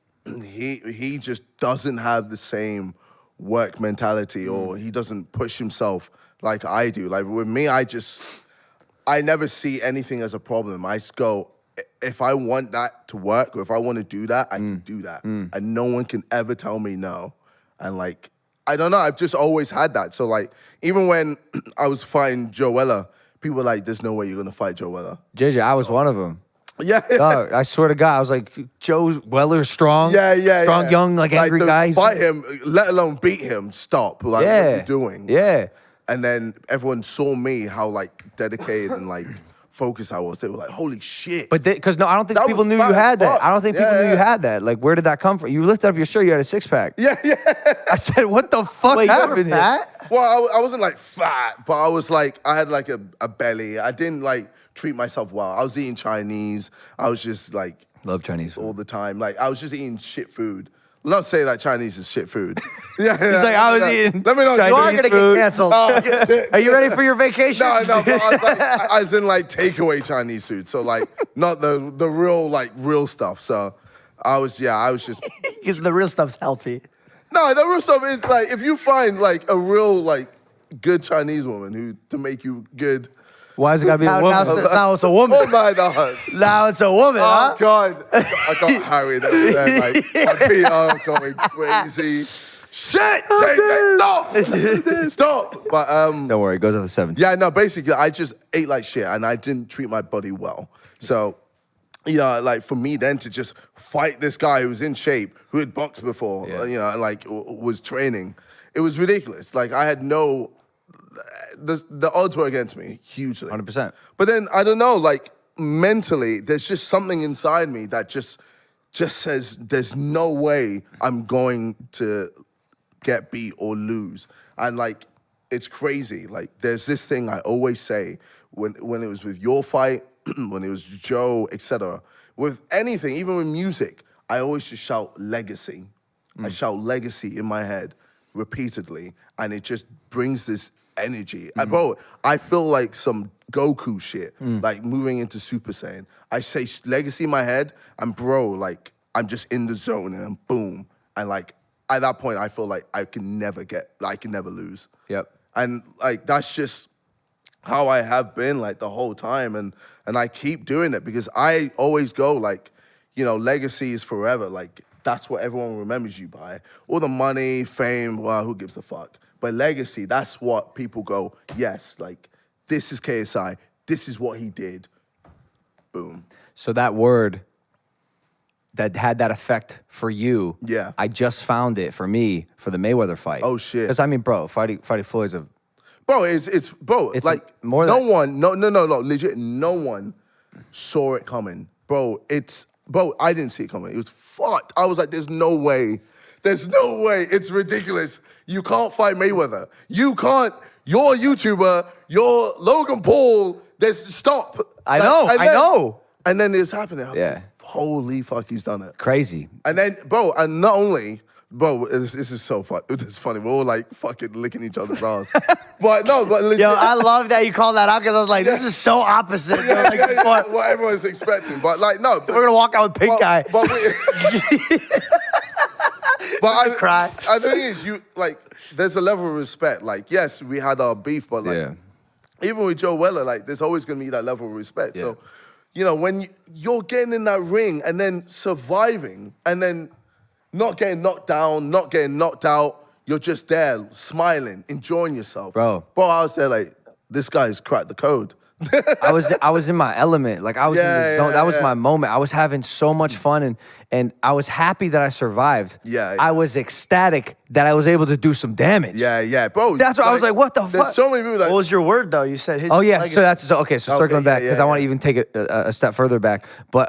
he just doesn't have the same work mentality, or he doesn't push himself like I do. Like, with me, I never see anything as a problem. I just go, if I want that to work, or if I want to do that, I can do that. And no one can ever tell me no. And, like, I don't know, I've just always had that. So, like, even when I was fighting Joella, people were like, there's no way you're going to fight Joella. JJ, I was one of them. Yeah. Dog, I swear to God, I was like, Joe Weller's strong. Strong, young, like angry guy. Fight him, let alone beat him, stop. Like, what are you doing? Yeah. And then everyone saw me, how, like, dedicated and, like, focused I was. They were like, holy shit. But because I don't think people knew you had that. I don't think people knew you had that. Like, where did that come from? You lifted up your shirt, you had a six-pack. Yeah. I said, what the fuck happened here? Fat? Well, I wasn't, like, fat, but I was, like, I had, like, a belly. I didn't, like, treat myself well. I was eating Chinese. I was just, like... Love Chinese food. all the time. Like, I was just eating shit food. I'm not saying that Chinese is shit food. He's like, I was eating. Let me know. Chinese You are gonna food. get canceled. Oh, Are you ready for your vacation? No, but I was like, as in like takeaway Chinese food. So like not the real like real stuff. So I was just Because the real stuff's healthy. no, the real stuff is like if you find like a real like good Chinese woman who to make you good. Why is it gotta be a Now, woman? now it's a woman. Oh my god. Now it's a woman, Oh huh? god. I got harried over there, like my PR going crazy. Shit! Tate, stop! But Don't worry, it goes on the 7th. yeah, no, basically I just ate like shit and I didn't treat my body well. So, you know, like for me then to just fight this guy who was in shape, who had boxed before, you know, like was training, it was ridiculous. Like I had no, the odds were against me hugely. 100%. But then I don't know, like mentally, there's just something inside me that just says there's no way I'm going to get beat or lose. And like it's crazy. Like there's this thing I always say when it was with your fight, when it was Joe, etc. With anything, even with music, I always just shout legacy. I shout legacy in my head repeatedly, and it just brings this energy. Bro, I feel like some Goku shit, like moving into Super Saiyan. I say legacy in my head, and bro, like I'm just in the zone, and then boom, and like at that point, I feel like I can never lose. Yep. And like that's just how I have been like the whole time, and I keep doing it because I always go like, you know, legacy is forever. Like that's what everyone remembers you by. All the money, fame, well, who gives a fuck? But legacy, that's what people go, yes, like this is KSI, this is what he did. Boom. So that word that had that effect for you, Yeah. I just found it for me for the Mayweather fight. Oh, shit. Because I mean, bro, fighting Floyd's a Bro, it's bro, It's like more no than- one, no, legit, no one saw it coming. Bro, I didn't see it coming. It was fucked. I was like, there's no way. There's no way. It's ridiculous. You can't fight Mayweather. You can't. You're a YouTuber. You're Logan Paul. Stop. I know. And then it's happening. I was Yeah. like, holy fuck, he's done it. crazy. And then, bro, and not only, bro, this is so fun. It's funny. We're all like fucking licking each other's ass. But no, but legit, Yo, I love that you called that out because I was like, this is so opposite. Yo, like, what everyone's expecting. But like, no. But, we're gonna walk out with pink eye. But I cry. I think is you like. There's a level of respect. Like, yes, we had our beef, but like, Yeah. even with Joe Weller, like, there's always gonna be that level of respect. Yeah. So, you know, when you're getting in that ring and then surviving and then not getting knocked down, not getting knocked out, you're just there smiling, enjoying yourself, Bro, I was there like, this guy's cracked the code. I was in my element. Like I was in the zone. That was my moment. I was having so much fun and I was happy that I survived. Yeah. I was ecstatic that I was able to do some damage. Yeah, bro. That's what I was like, what the There's fuck? so many people that What was your word though? You said his. Oh yeah, legacy. so that's okay. So circling back because I want to yeah. even take it a step further back. But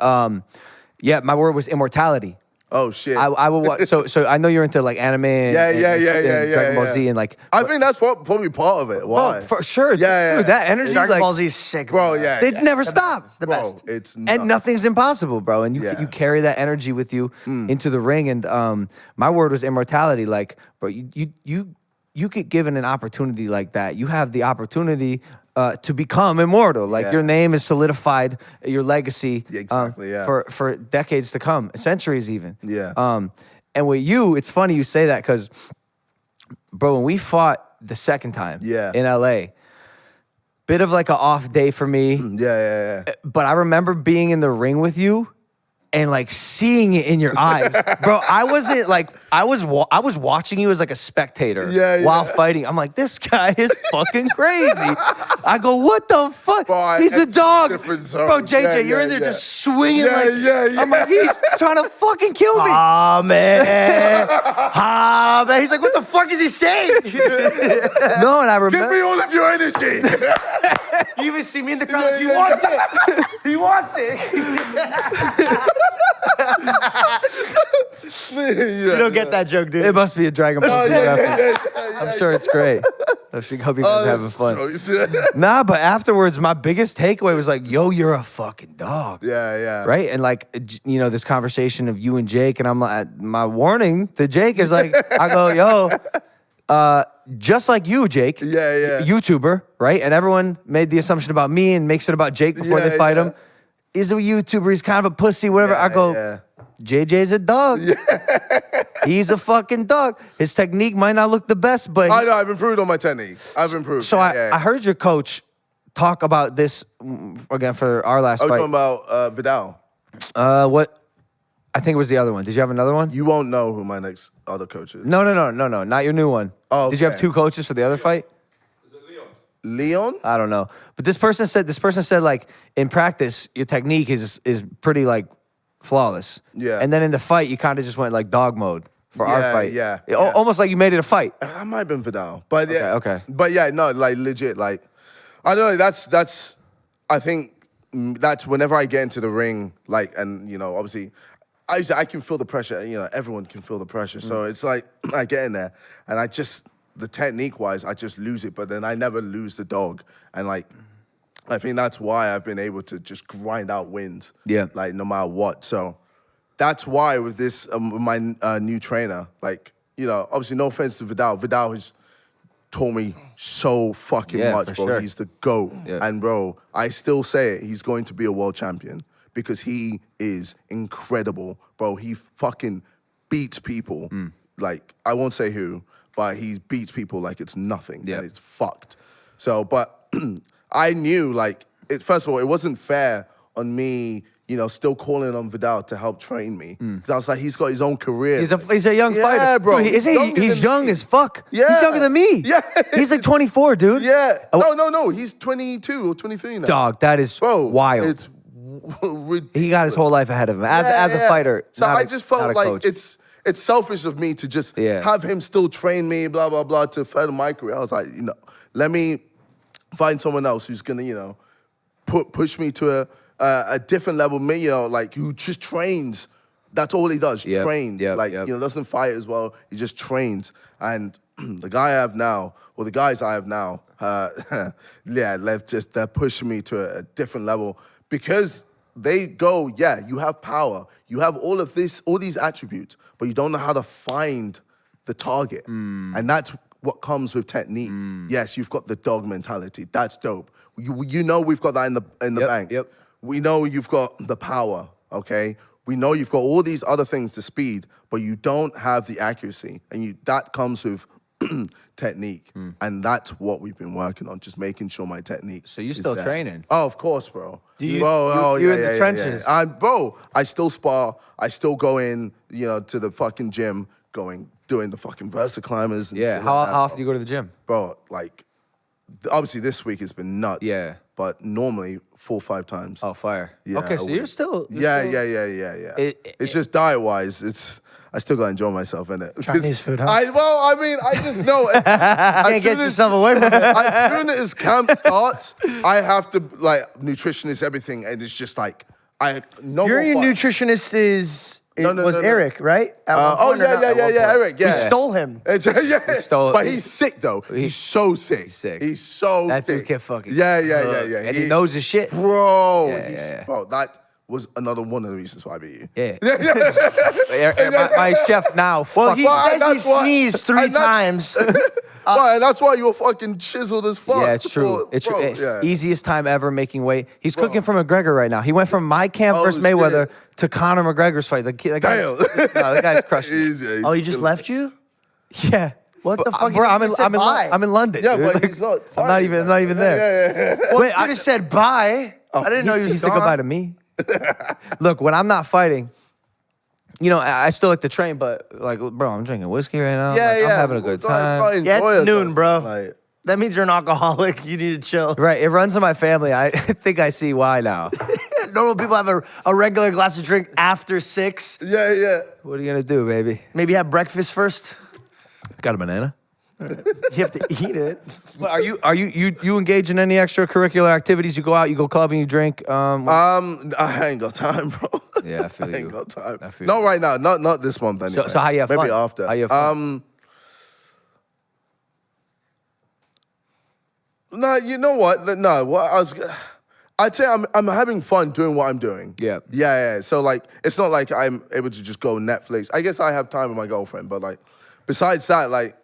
yeah, my word was immortality. oh shit. I will watch. So I know you're into like anime. And, Yeah, and Dragon Ball Z and like. I think that's probably part of it. Why? Oh, for sure. Yeah. Dude, that energy, Dragon like, Ball Z's sick, Bro, yeah. They never stop. It's the Bro, best. it's nuts. And nothing's impossible, bro. And you Yeah. you carry that energy with you into the ring. And my word was immortality. Like, bro, you get given an opportunity like that. You have the opportunity to become immortal. Like Yeah. your name is solidified, your legacy Yeah, exactly, yeah. for decades to come, centuries even. Yeah. And with you, it's funny you say that because, bro, when we fought the second time Yeah. in LA, bit of like an off day for me. Yeah. But I remember being in the ring with you and like seeing it in your eyes. Bro, I wasn't like, I was watching you as like a spectator Yeah. while fighting. I'm like, this guy is fucking crazy. I go, what the fuck? Bro, He's a it's dog. different zone. Bro, JJ, Yeah, you're in there yeah. just swinging Yeah, like, yeah. I'm like, he's trying to fucking kill me. Ah man. Ah man. He's like, what the fuck is he saying? No, and I Give remember. me all of your energy. You even see me in the crowd. Like, he Yeah. wants it. He wants it. You You don't get that joke, dude. It must be a Dragon Ball Z reference. I'm sure it's great. I should hope you guys are having fun. So, Nah, but afterwards, my biggest takeaway was like, yo, you're a fucking dog. yeah. Right? And like, you know, this conversation of you and Jake, and I'm like, my warning to Jake is like, I go, yo, just like you, Jake. Yeah. YouTuber, right? And everyone made the assumption about me and makes it about Jake before they fight him. He's a YouTuber, he's kind of a pussy, whatever. I go, JJ's a dog. He's a fucking dog. His technique might not look the best, but I know, I've improved on my technique. I've improved. So I heard your coach talk about this again for our last fight. I was talking about Vidal. What? I think it was the other one. Did you have another one? You won't know who my next other coach is. No, not your new one. Oh, Did you have two coaches for the other fight? Leon? I don't know. But this person said like in practice your technique is pretty like flawless. Yeah. And then in the fight you kind of just went like dog mode for our fight. Yeah. Almost like you made it a fight. I might have been Vidal. But yeah. Okay. But yeah, no, like legit, like I don't know, that's I think that's whenever I get into the ring, like, and you know, obviously I can feel the pressure, you know, everyone can feel the pressure. So it's like I get in there and I just the technique wise, I just lose it, but then I never lose the dog. And like, I think that's why I've been able to just grind out wins. Yeah. Like no matter what. So that's why with this, my new trainer, like, you know, obviously no offense to Vidal. Vidal has taught me so fucking much, bro. Sure. He's the GOAT. Yeah. And bro, I still say it, he's going to be a world champion because he is incredible, bro. He fucking beats people. Like, I won't say who, but he beats people like it's nothing, and it's fucked. So, but I knew, like, first of all, it wasn't fair on me, you know, still calling on Vidal to help train me. Because I was like, he's got his own career. He's a young fighter. Yeah, bro. Dude, he's young as fuck. Yeah. He's younger than me. Yeah. He's like 24, dude. Yeah. No. He's 22 or 23 now. Dog, that is wild. It's ridiculous. He got his whole life ahead of him as a fighter. So I I just felt like coach. it's selfish of me to just have him still train me, blah, blah, blah, to further my career. I was like, you know, let me find someone else who's gonna, you know, push me to a different level, me, you know, like who just trains. That's all he does, trains. You know, doesn't fight as well, he just trains. And the guy I have now, or the guys I have now, they're pushing me to a different level because they go, you have power, you have all these attributes, but you don't know how to find the target. And that's what comes with technique. Yes, you've got the dog mentality. That's dope. You know we've got that in the bank. We know you've got the power, okay? We know you've got all these other things, the speed, but you don't have the accuracy. And that comes with technique. And that's what we've been working on, just making sure my technique. So you're still training? Oh, of course, bro. You're in the trenches? I still spar. I still go in, you know, to the fucking gym, doing the fucking Versa climbers. And how often do you go to the gym? Bro, like, obviously this week has been nuts. Yeah. But normally 4 or 5 times. Oh, fire. Yeah, okay, so you're still... Yeah. It's just diet-wise, I still gotta enjoy myself, innit? Chinese food, huh? I just know. Can't get yourself away from it. As soon as camp starts, I have to, like, nutritionist, everything, and it's just like, Your nutritionist was Eric, right? Eric, yeah. We stole him. But he's sick, though. He's so sick. He's sick. He's so that sick. dude can fucking Yeah. And he knows his shit. Bro, bro, that was another one of the reasons why I beat you. My chef now. Well, he says he sneezed 3 times. And that's why you were fucking chiseled as fuck. Yeah, it's true. It's bro, true. Easiest time ever making weight. He's cooking for McGregor right now. He went from my camp versus Mayweather to Conor McGregor's fight. The guy's crushing. He just left you? Yeah. What the fuck? Bro, I'm in London. Yeah, dude. but he's not. I'm not even there. Well, you could have said bye. I didn't know you he said goodbye to me. Look, when I'm not fighting, you know, I still like to train, but like, bro, I'm drinking whiskey right now. I'm having a good time. It's noon, bro. That means you're an alcoholic. You need to chill. Right, it runs in my family. I think I see why now. Normal people have a regular glass of drink after 6. Yeah. What are you gonna do, baby? Maybe have breakfast first. Got a banana? You have to eat it. But are you engage in any extracurricular activities? You go out, you go clubbing, you drink. I ain't got time, bro. Yeah, I feel you. I ain't got time. I feel not you. right now. Not this month anyway. So how do you have fun? Maybe after. How you have fun? No, you know what? No, what I'd say I'm having fun doing what I'm doing. Yeah. Yeah. So like, it's not like I'm able to just go Netflix. I guess I have time with my girlfriend, but like, besides that, like,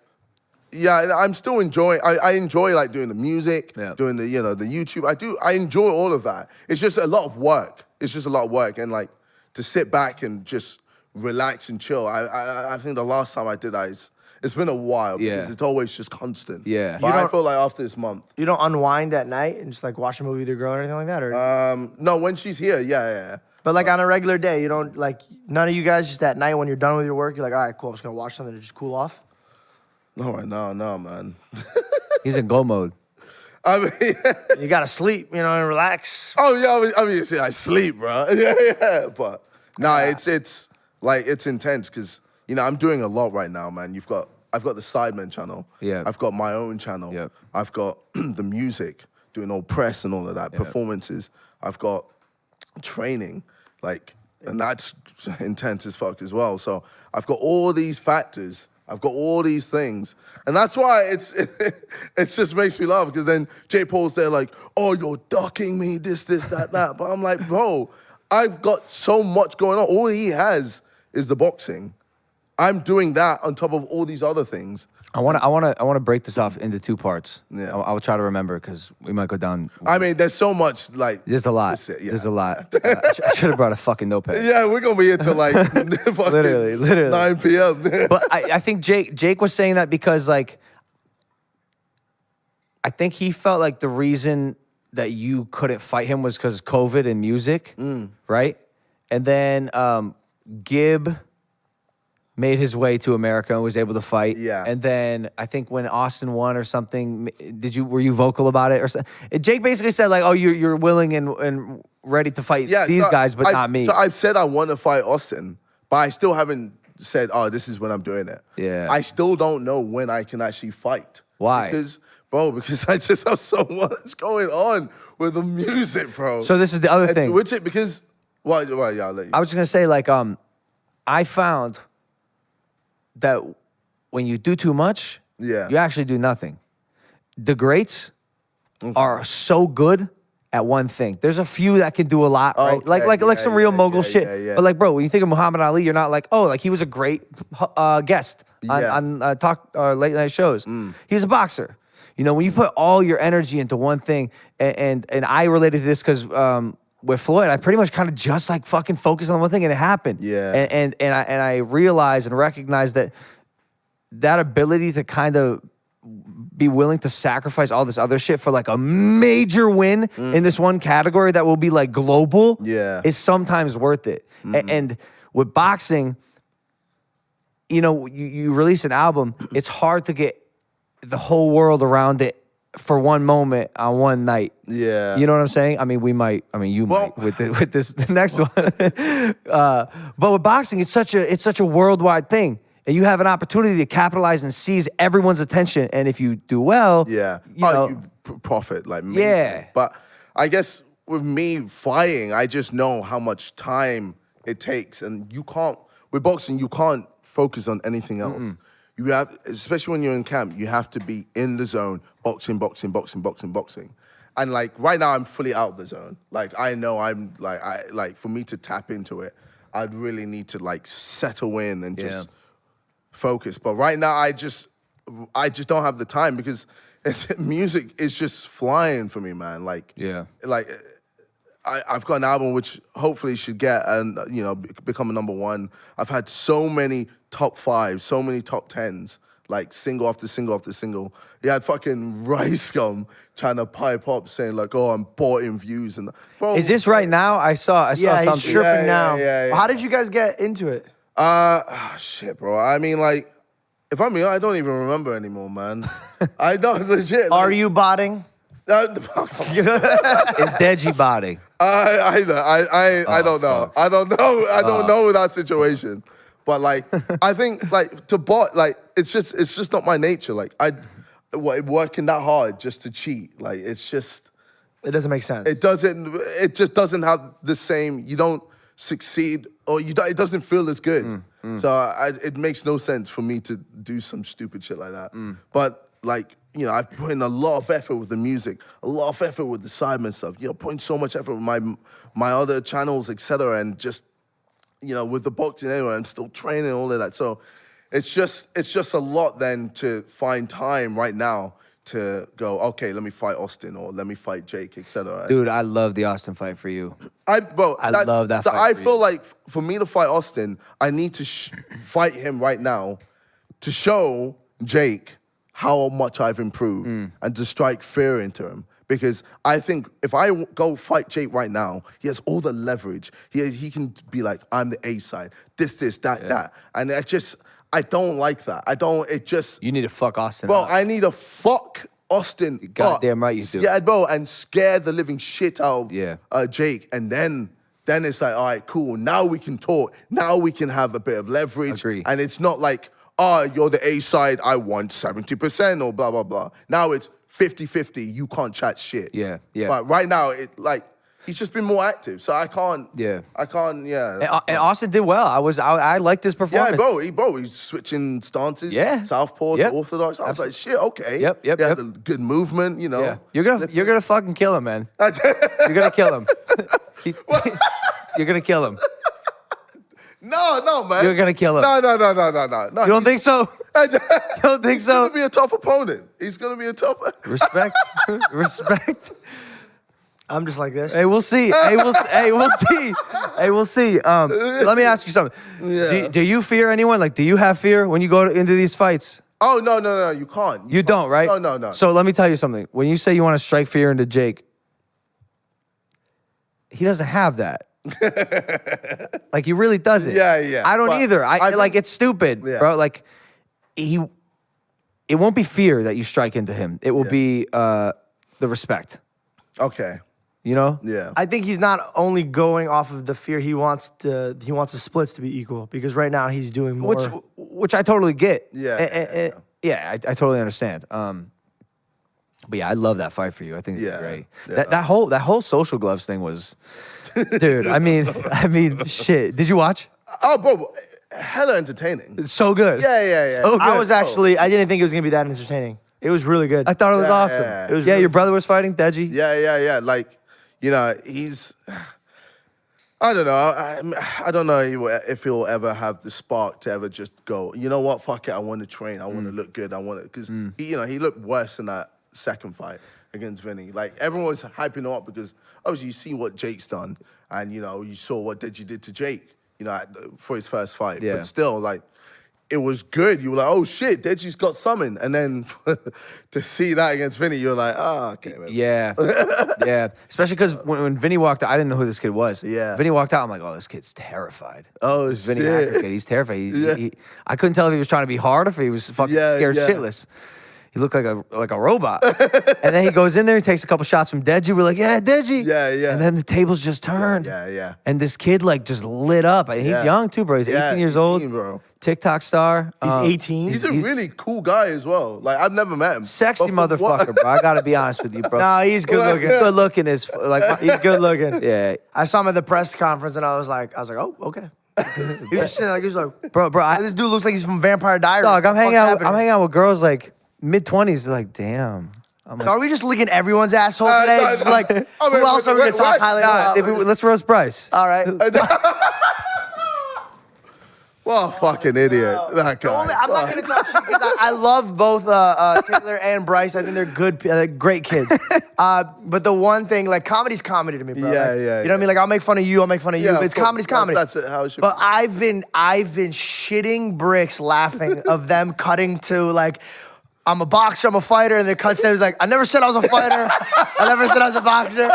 yeah, I'm still enjoying. I enjoy like doing the music, doing the the YouTube. I enjoy all of that. It's just a lot of work. It's just a lot of work, and like to sit back and just relax and chill. I think the last time I did that it's been a while because it's always just constant. Yeah. But I feel like after this month. You don't unwind at night and just like watch a movie with your girl or anything like that, or No, when she's here, yeah. But like on a regular day, you don't like none of you guys just at night when you're done with your work, you're like, all right, cool, I'm just gonna watch something to just cool off. No, right now, no, man. He's in go mode. I mean, You gotta sleep, and relax. oh yeah, obviously I sleep, bro. Yeah. But nah, it's like it's intense because I'm doing a lot right now, man. I've got the Sidemen channel. Yeah. I've got my own channel. Yep. I've got the music, doing all press and all of that, performances. I've got training, like, and that's intense as fuck as well. So I've got all these factors. I've got all these things. And that's why it just makes me laugh because then J. Paul's there like, oh, you're ducking me, this, that. But I'm like, bro, I've got so much going on. All he has is the boxing. I'm doing that on top of all these other things. I want to break this off into two parts. Yeah. I will try to remember because we might go down. I mean, there's so much, like... There's a lot. There's a lot. I should have brought a fucking notepad. Yeah, we're going to be here till like literally 9 p.m. But I think Jake was saying that because, like, I think he felt like the reason that you couldn't fight him was because COVID and music, right? And then Gib made his way to America and was able to fight. Yeah. And then I think when Austin won or something, were you vocal about it or something? Jake basically said like, oh, you're willing and ready to fight these guys, but not me. So I've said I want to fight Austin, but I still haven't said, oh, this is when I'm doing it. Yeah. I still don't know when I can actually fight. Why? Because I just have so much going on with the music, bro. So this is the other thing. Which it because well, yeah, I'll let you. I was just gonna say, like, I found that when you do too much, you actually do nothing. The greats are so good at one thing. There's a few that can do a lot, right? Okay, Like some real mogul shit. Yeah. But like, bro, when you think of Muhammad Ali, you're not like, oh, like he was a great guest on late night shows. He was a boxer. When you put all your energy into one thing, and I related to this because with Floyd, I pretty much kind of just like fucking focused on one thing, and it happened. Yeah. And I realized and recognized that ability to kind of be willing to sacrifice all this other shit for like a major win in this one category that will be like global is sometimes worth it. And with boxing, you release an album, it's hard to get the whole world around it for one moment on one night. Yeah. You know what I'm saying? I mean, you might with the next one. But with boxing, it's such a worldwide thing. And you have an opportunity to capitalize and seize everyone's attention. And if you do well, you profit like me. Yeah. But I guess with me fighting, I just know how much time it takes. And with boxing, you can't focus on anything else. You have, especially when you're in camp, you have to be in the zone, boxing. And like right now, I'm fully out of the zone. Like I know I'm like for me to tap into it, I'd really need to like settle in and just focus. But right now, I just don't have the time because music is just flying for me, man. I've got an album which hopefully should get and become a #1. I've had so many top 5, so many top 10s, like single after single after single. You had fucking Rice Gum trying to pipe up saying like, "Oh, I'm bought in views." And bro, is this right now? I saw Yeah, something. he's tripping now. Yeah. How did you guys get into it? Shit, bro. I mean, like, if I'm honest, I don't even remember anymore, man. I don't legit. Are you botting? Is Deji body? I don't know. I don't know that situation. But like, I think like to bot, like it's just not my nature. Like working that hard just to cheat. Like it doesn't make sense. It just doesn't have the same. You don't succeed or it doesn't feel as good. So it makes no sense for me to do some stupid shit like that. But like you know, I've put in a lot of effort with the music, a lot of effort with the Sidemen stuff, you know, putting so much effort with my other channels, etc. And just, you know, with the boxing anyway, I'm still training, all of that. So it's just a lot then to find time right now to go, okay, let me fight Austin or let me fight Jake, etc. Dude, I love the Austin fight for you. I love that So fight I for feel you. like for me to fight Austin, I need to fight him right now to show Jake how much I've improved and to strike fear into him. Because I think if I go fight Jake right now, he has all the leverage. He can be like, I'm the A side, this, that. And I don't like that. You need to fuck Austin Bro, up. I need to fuck Austin up. Goddamn right you do. Yeah, bro, and scare the living shit out Yeah. of Jake. And then it's like, all right, cool. Now we can talk. Now we can have a bit of leverage. Agree. And it's not like, you're the A side, I want 70% or blah, blah, blah. Now it's 50-50, you can't chat shit. Yeah. But right now, he's just been more active. So I can't. Yeah. And Austin did well. I liked his performance. Yeah, he's switching stances. Yeah. Southpaw Yep. to orthodox. I was like, shit, okay. Yep. He had a good movement, you know. Yeah. You're gonna fucking kill him, man. You're gonna kill him. You're gonna kill him. No, man. You're gonna kill him. No. You don't think so? You don't think He's gonna so? be a tough opponent. He's gonna be a tough. Respect. Respect. I'm just like this. Hey, we'll see. We'll see. Let me ask you something. Yeah. Do you fear anyone? Like, do you have fear when you go into these fights? Oh no, you can't. You don't, right? No. So let me tell you something. When you say you want to strike fear into Jake, he doesn't have that. Like, he really doesn't. Yeah. I don't But either. I think- like, it's stupid, Yeah. bro. Like, it won't be fear that you strike into him. It will be the respect. Okay. You know? Yeah. I think he's not only going off of the fear. He wants the splits to be equal because right now he's doing more. Which I totally get. Yeah. Yeah, I totally understand. But yeah, I love that fight for you. I think it's Yeah, great. yeah. That whole social gloves thing was, dude. I mean, shit. Did you watch? Oh, bro, hella entertaining. It's so good. Yeah. So good. I didn't think it was gonna be that entertaining. It was really good. I thought it was Yeah, awesome. yeah. It was Yeah, really your brother was fighting Deji. Yeah. Like, you know, he's. I don't know. I don't know if he'll ever have the spark to ever just go, you know what, fuck it, I want to train. I want to look good. I want to, because, he looked worse in that second fight against Vinny. Like, everyone was hyping him up because, obviously, you see what Jake's done. And, you know, you saw what Deji did to Jake, you know, for his first fight. Yeah. But still, like, it was good. You were like, oh, shit, Deji's got something. And then to see that against Vinny, you're like, okay, man. Yeah, yeah. Especially because when Vinny walked out, I didn't know who this kid was. Yeah. Vinny walked out. I'm like, oh, this kid's terrified. Oh, This Vinny shit. Hacker kid, he's terrified. I couldn't tell if he was trying to be hard or if he was fucking scared shitless. He looked like a robot. And then he goes in there, he takes a couple shots from Deji. We're like, yeah, Deji. Yeah. And then the tables just turned. Yeah. And this kid like just lit up. He's Yeah. young too, bro. He's 18 years old. 18, bro. TikTok star. He's 18. He's a really cool guy as well. Like, I've never met him. Sexy But for what- motherfucker, bro. I gotta be honest with you, bro. No, he's good looking. Good looking is like He's good looking. yeah. I saw him at the press conference and I was like, oh, okay. He was sitting like, he was like, Bro, this dude looks like he's from Vampire Diaries. dog, I'm What the hanging fuck's out. I'm happening? hanging out with girls like mid-20s. They're like, damn. I'm So like, are we just licking everyone's asshole No, today? no, Just no. like, I mean, who else are we gonna wait, talk wait, highly nah, about? let's roast Bryce. All right. What a fucking idiot. That guy. I'm not gonna talk shit because I love both Taylor and Bryce. I think they're good, great kids. But the one thing, like, comedy's comedy to me, bro. Yeah, Like, yeah, You know what I mean? Like, I'll make fun of you, I'll make fun of you. Yeah, But it's of course. comedy's comedy. That's it, how it should But be. I've been shitting bricks laughing of them cutting to like, I'm a boxer, I'm a fighter, and then it cuts to, it was like, I never said I was a fighter, I never said I was a boxer,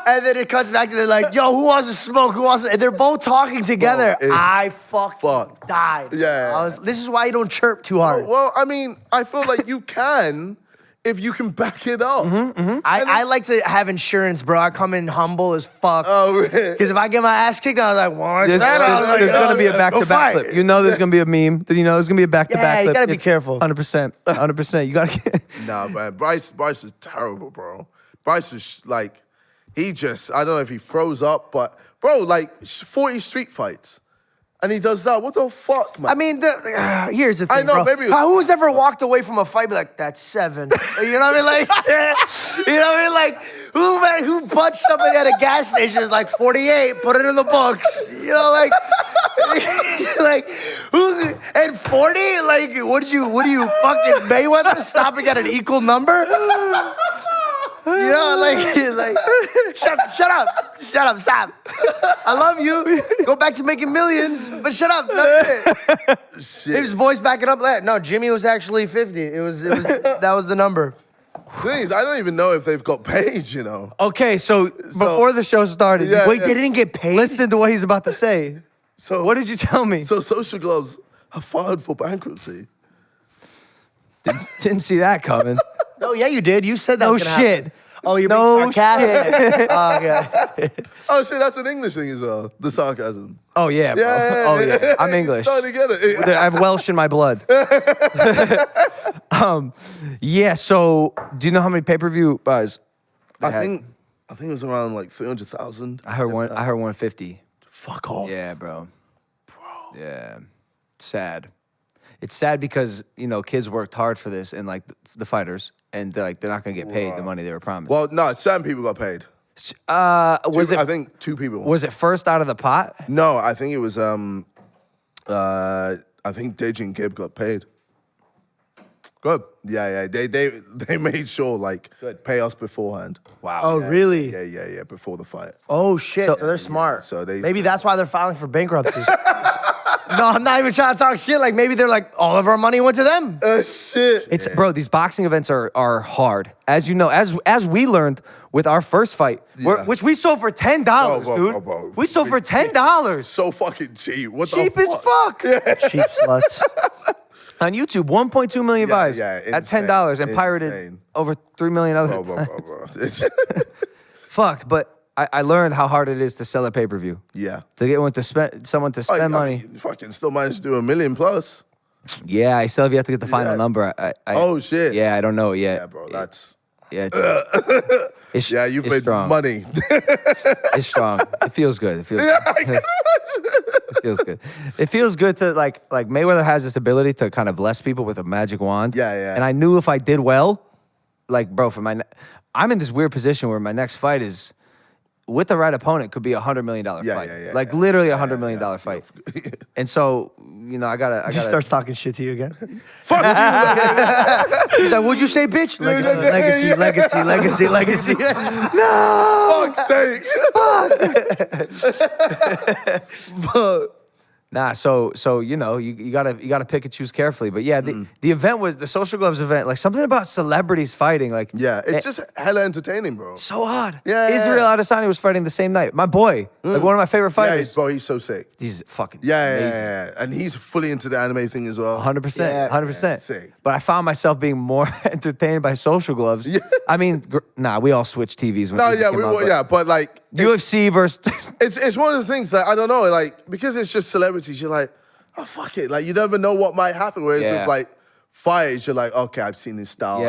and then it cuts back to they're like, yo, who wants to smoke, who wants to, and they're both talking together. Bro, I fucking died. Yeah. This is why you don't chirp too hard. Well, I mean, I feel like you can if you can back it up. I like to have insurance, bro. I come in humble as fuck. Oh, really? Because if I get my ass kicked, I was like, well, I There's said I was like, going to be a go back-to-back fight. clip. You know there's going to be a meme. You know there's going to be a back-to-back Yeah, you clip. gotta be careful. 100%. 100%. You got to Nah, man. Bryce is terrible, bro. Bryce is like, I don't know if he froze up, but, bro, like, 40 street fights. And he does that. What the fuck, man? I mean, here's the thing, I know, bro. maybe it was- Who's ever walked away from a fight be like, that's 7? You know what I mean? Like, you know what I mean? Like, who punched somebody at a gas station is like 48, put it in the books. You know, like, like, who, and 40? Like, what do you fucking Mayweather stopping at an equal number? You know, like, shut up, stop. I love you. Go back to making millions, but shut up. That's it. Shit. His voice backing up that. No, Jimmy was actually 50. It was that was the number. Things I don't even know if they've got paid, you know. Okay, so before the show started, Yeah, Wait, yeah. they didn't get paid? listen to what he's about to say. So What did you tell me? So Social Gloves have filed for bankruptcy. Didn't see that coming. No, yeah, you did. You said that No was gonna shit. happen. Oh, you're No being sarcastic. Oh, okay. Oh shit, that's an English thing as well. The sarcasm. Oh yeah, bro. Oh yeah. I'm English. Totally get it. I have Welsh in my blood. Yeah. So, do you know how many pay-per-view buys? I think it was around like 300,000. I heard one. I heard 150. Fuck off. Yeah, bro. Yeah. It's sad. It's sad because kids worked hard for this, and like the fighters, and they're not gonna get paid the money they were promised. Well, no, certain people got paid. Was I it? think 2 people. Was it first out of the pot? No, I think it was I think Deji and Gibb got paid. Good. Yeah, they made sure like pay us beforehand. Wow. Oh, really? Yeah, before the fight. Oh, shit. So they're smart. So they- maybe that's why they're filing for bankruptcy. No, I'm not even trying to talk shit. Like, maybe they're like, all of our money went to them. Shit. It's bro. These boxing events are hard, as you know. As we learned with our first fight, Yeah. which we sold for $10, dude. Bro. We sold for $10. So fucking cheap. What Cheap the as fuck? fuck. Cheap sluts. On YouTube, 1.2 million buys yeah, at insane, $10 and pirated insane. over 3 million other Bro. times. Fucked, but I learned how hard it is to sell a pay-per-view. Yeah. To get someone to spend money. You fucking still managed to do $1 million plus. Yeah, I still have yet to get the final Yeah. number. Oh, shit. Yeah, I don't know it yet. Yeah, bro. That's Yeah, it's yeah. You've it's made strong. money. It's strong. It feels good. It feels. It feels good. It feels good to like Mayweather has this ability to kind of bless people with a magic wand. Yeah. And I knew if I did well, like bro, I'm in this weird position where my next fight is with the right opponent could be $100 million fight. Like literally $100 million fight. And so I gotta Just starts talking shit to you again. Fuck you. He's like, what'd you say, bitch? Legacy. Fuck's sake. Nah, so you gotta pick and choose carefully. But yeah, the event was the Social Gloves event. Like something about celebrities fighting. Like Yeah, it's just hella entertaining, bro. so odd. Yeah. Israel Adesanya was fighting the same night. My boy, like one of my favorite Yeah, fighters. he's so sick. He's fucking Yeah, amazing. and he's fully into the anime thing as well. 100%, Yeah. 100%. Sick. But I found myself being more entertained by Social Gloves. Yeah. I mean, we all switched TVs when No, this yeah, came out, but like UFC versus it's one of those things that I don't know, like because it's just celebrities. You're like, oh fuck it, like you never know what might happen. Whereas Yeah. with like fighters, you're like, okay, I've seen his style.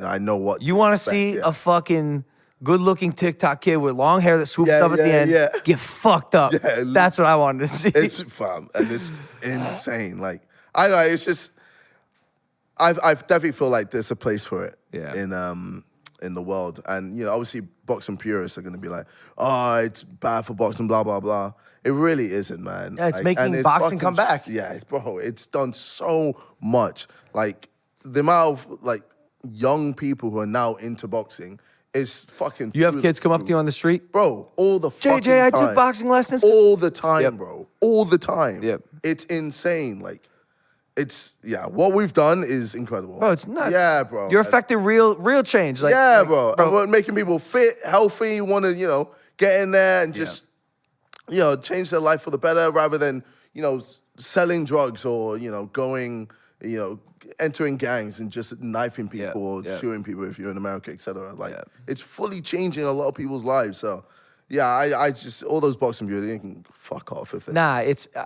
I know what you want to expect, see yeah. a fucking good-looking TikTok kid with long hair that swoops Yeah, up at the end, yeah. get fucked up. Yeah, That's what I wanted to see. It's fun and it's insane. Like I don't know, it's just I definitely feel like there's a place for it. Yeah. In the world, and obviously boxing purists are gonna be like, oh, it's bad for boxing, blah blah blah. It really isn't, man. Yeah, it's Like, making and boxing fucking come back. Yeah, bro, it's done so much. Like the amount of like young people who are now into boxing is fucking. You have kids come up to you on the street, bro, all the fucking JJ, I time. took boxing lessons. All the time, Yep. bro. All the time. Yep. It's insane. Like, what we've done is incredible. Bro, it's nuts. Yeah, bro. You're affecting real change. Like, Yeah, like, bro. And we're making people fit, healthy, want to, get in there and just, change their life for the better rather than, selling drugs or, going, entering gangs and just knifing people or shooting people if you're in America, etc. Like, it's fully changing a lot of people's lives. So, yeah, I just, all those boxing viewers, they can fuck off if they. Nah,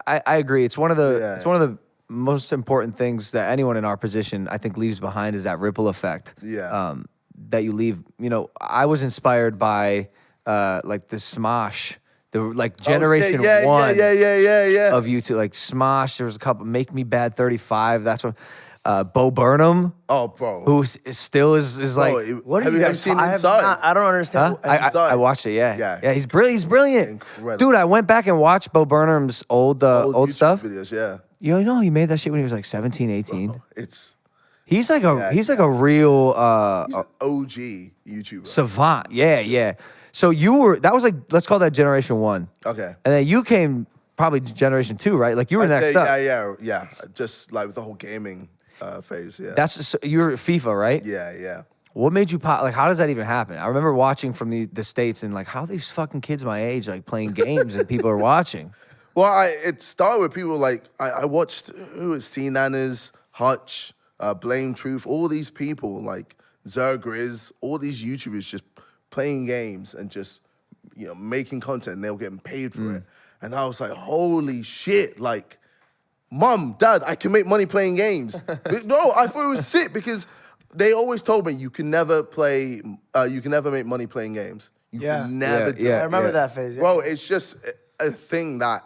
I agree. It's one of the most important things that anyone in our position, I think, leaves behind is that ripple effect. Yeah. That you leave. I was inspired by like the Smosh The like generation yeah, one yeah. of YouTube, like Smosh. There was a couple. Make Me Bad 35. That's what. Bo Burnham. Oh, bro. Who still is Bro, like. What have are you you ever guys seen I have Inside? not, I don't understand. Huh? I watched it. Yeah. Yeah. He's brilliant. He's brilliant. Incredible. Dude, I went back and watched Bo Burnham's old YouTube stuff. videos, yeah. You know, he made that shit when he was like 17, 18. Bro, it's He's like a real he's an OG YouTuber. savant. Yeah. So that was like, let's call that generation one. Okay. And then you came probably generation two, right? Like you were I'd next say, up. yeah. Just like with the whole gaming phase, yeah. That's just, you're FIFA, right? Yeah. What made you pop? Like, how does that even happen? I remember watching from the States and like, how are these fucking kids my age like playing games and people are watching? Well, it started with people like, I watched, T Nanas, Hutch, Blame Truth, all these people like Zergriz, all these YouTubers just playing games and just, making content and they were getting paid for it. And I was like, holy shit, like, Mom, Dad, I can make money playing games. No, I thought it was sick because they always told me you can never make money playing games. You can never do it. I remember that phase. Yeah. Bro, it's just a thing that,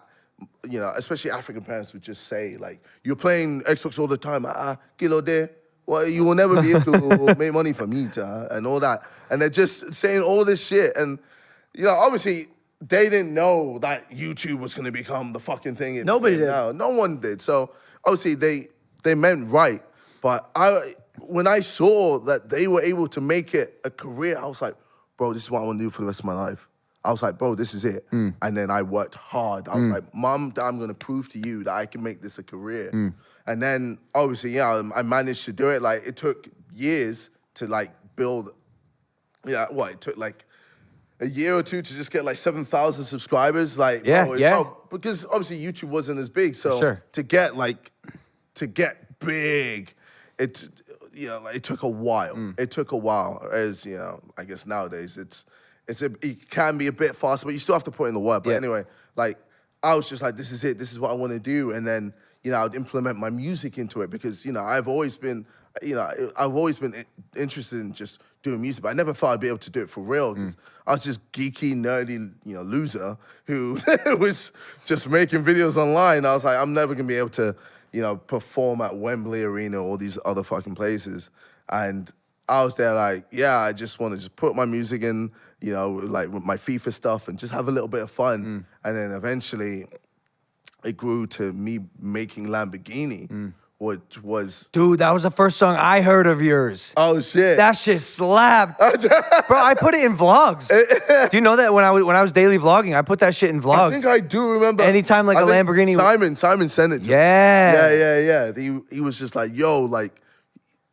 especially African parents would just say, like, you're playing Xbox all the time, kilo de. Well, you will never be able to make money from it, and all that. And they're just saying all this shit. And, obviously, they didn't know that YouTube was going to become the fucking thing. Nobody did. No one did. So, obviously, they meant right. But when I saw that they were able to make it a career, I was like, bro, this is what I want to do for the rest of my life. I was like, bro, this is it. And then I worked hard. I was like, Mom, Dad, I'm going to prove to you that I can make this a career. And then, obviously, I managed to do it. Like, it took years to, like, build. It took, like, a year or two to just get, like, 7,000 subscribers. Like, because, obviously, YouTube wasn't as big. So, to get big, it took a while. It took a while. As, I guess nowadays, it can be a bit faster, but you still have to put in the work. But anyway, like, I was just like, this is it. This is what I want to do. And then, I'd implement my music into it because, I've always been interested in just doing music, but I never thought I'd be able to do it for real. 'Cause I was just geeky, nerdy, loser who was just making videos online. I was like, I'm never gonna be able to, perform at Wembley Arena or all these other fucking places. And I was there like, I just want to just put my music in, like with my FIFA stuff and just have a little bit of fun. And then eventually it grew to me making Lamborghini, which was... Dude, that was the first song I heard of yours. Oh, shit. That shit slapped. Bro, I put it in vlogs. Do you know that when I was daily vlogging, I put that shit in vlogs? I think I do remember. Anytime like a Lamborghini... Simon sent it to me. Yeah. He was just like, yo, like,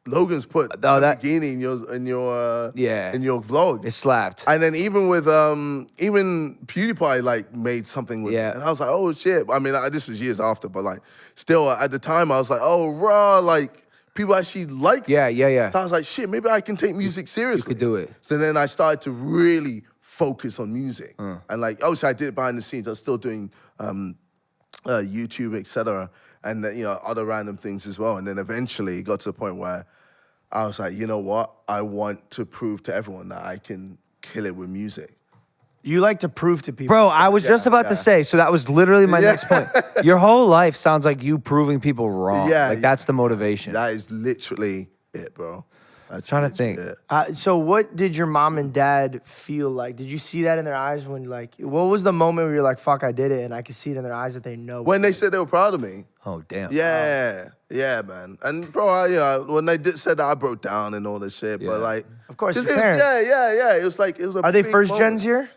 Logan's put Lamborghini in your vlog. It slapped. And then even with even PewDiePie like made something with it. And I was like, oh shit. I mean, this was years after, but like still at the time I was like, oh raw, like people actually like it. Yeah. So I was like, shit, maybe I can take music seriously. You could do it. So then I started to really focus on music. And like obviously I did it behind the scenes. I was still doing YouTube, etc. And other random things as well. And then eventually it got to the point where I was like, you know what? I want to prove to everyone that I can kill it with music. You like to prove to people. Bro, I was just about to say, so that was literally my next point. Your whole life sounds like you proving people wrong. Like that's the motivation. That is literally it, bro. That's trying to think. So what did your mom and dad feel like? Did you see that in their eyes when like, what was the moment where you're like, fuck, I did it, and I could see it in their eyes that they know? When they said they were proud of me. Oh, damn. Yeah, man. And bro, when they said that, I broke down and all this shit. But like, of course, your parents. Yeah. It was a Are they big first moment. gens here?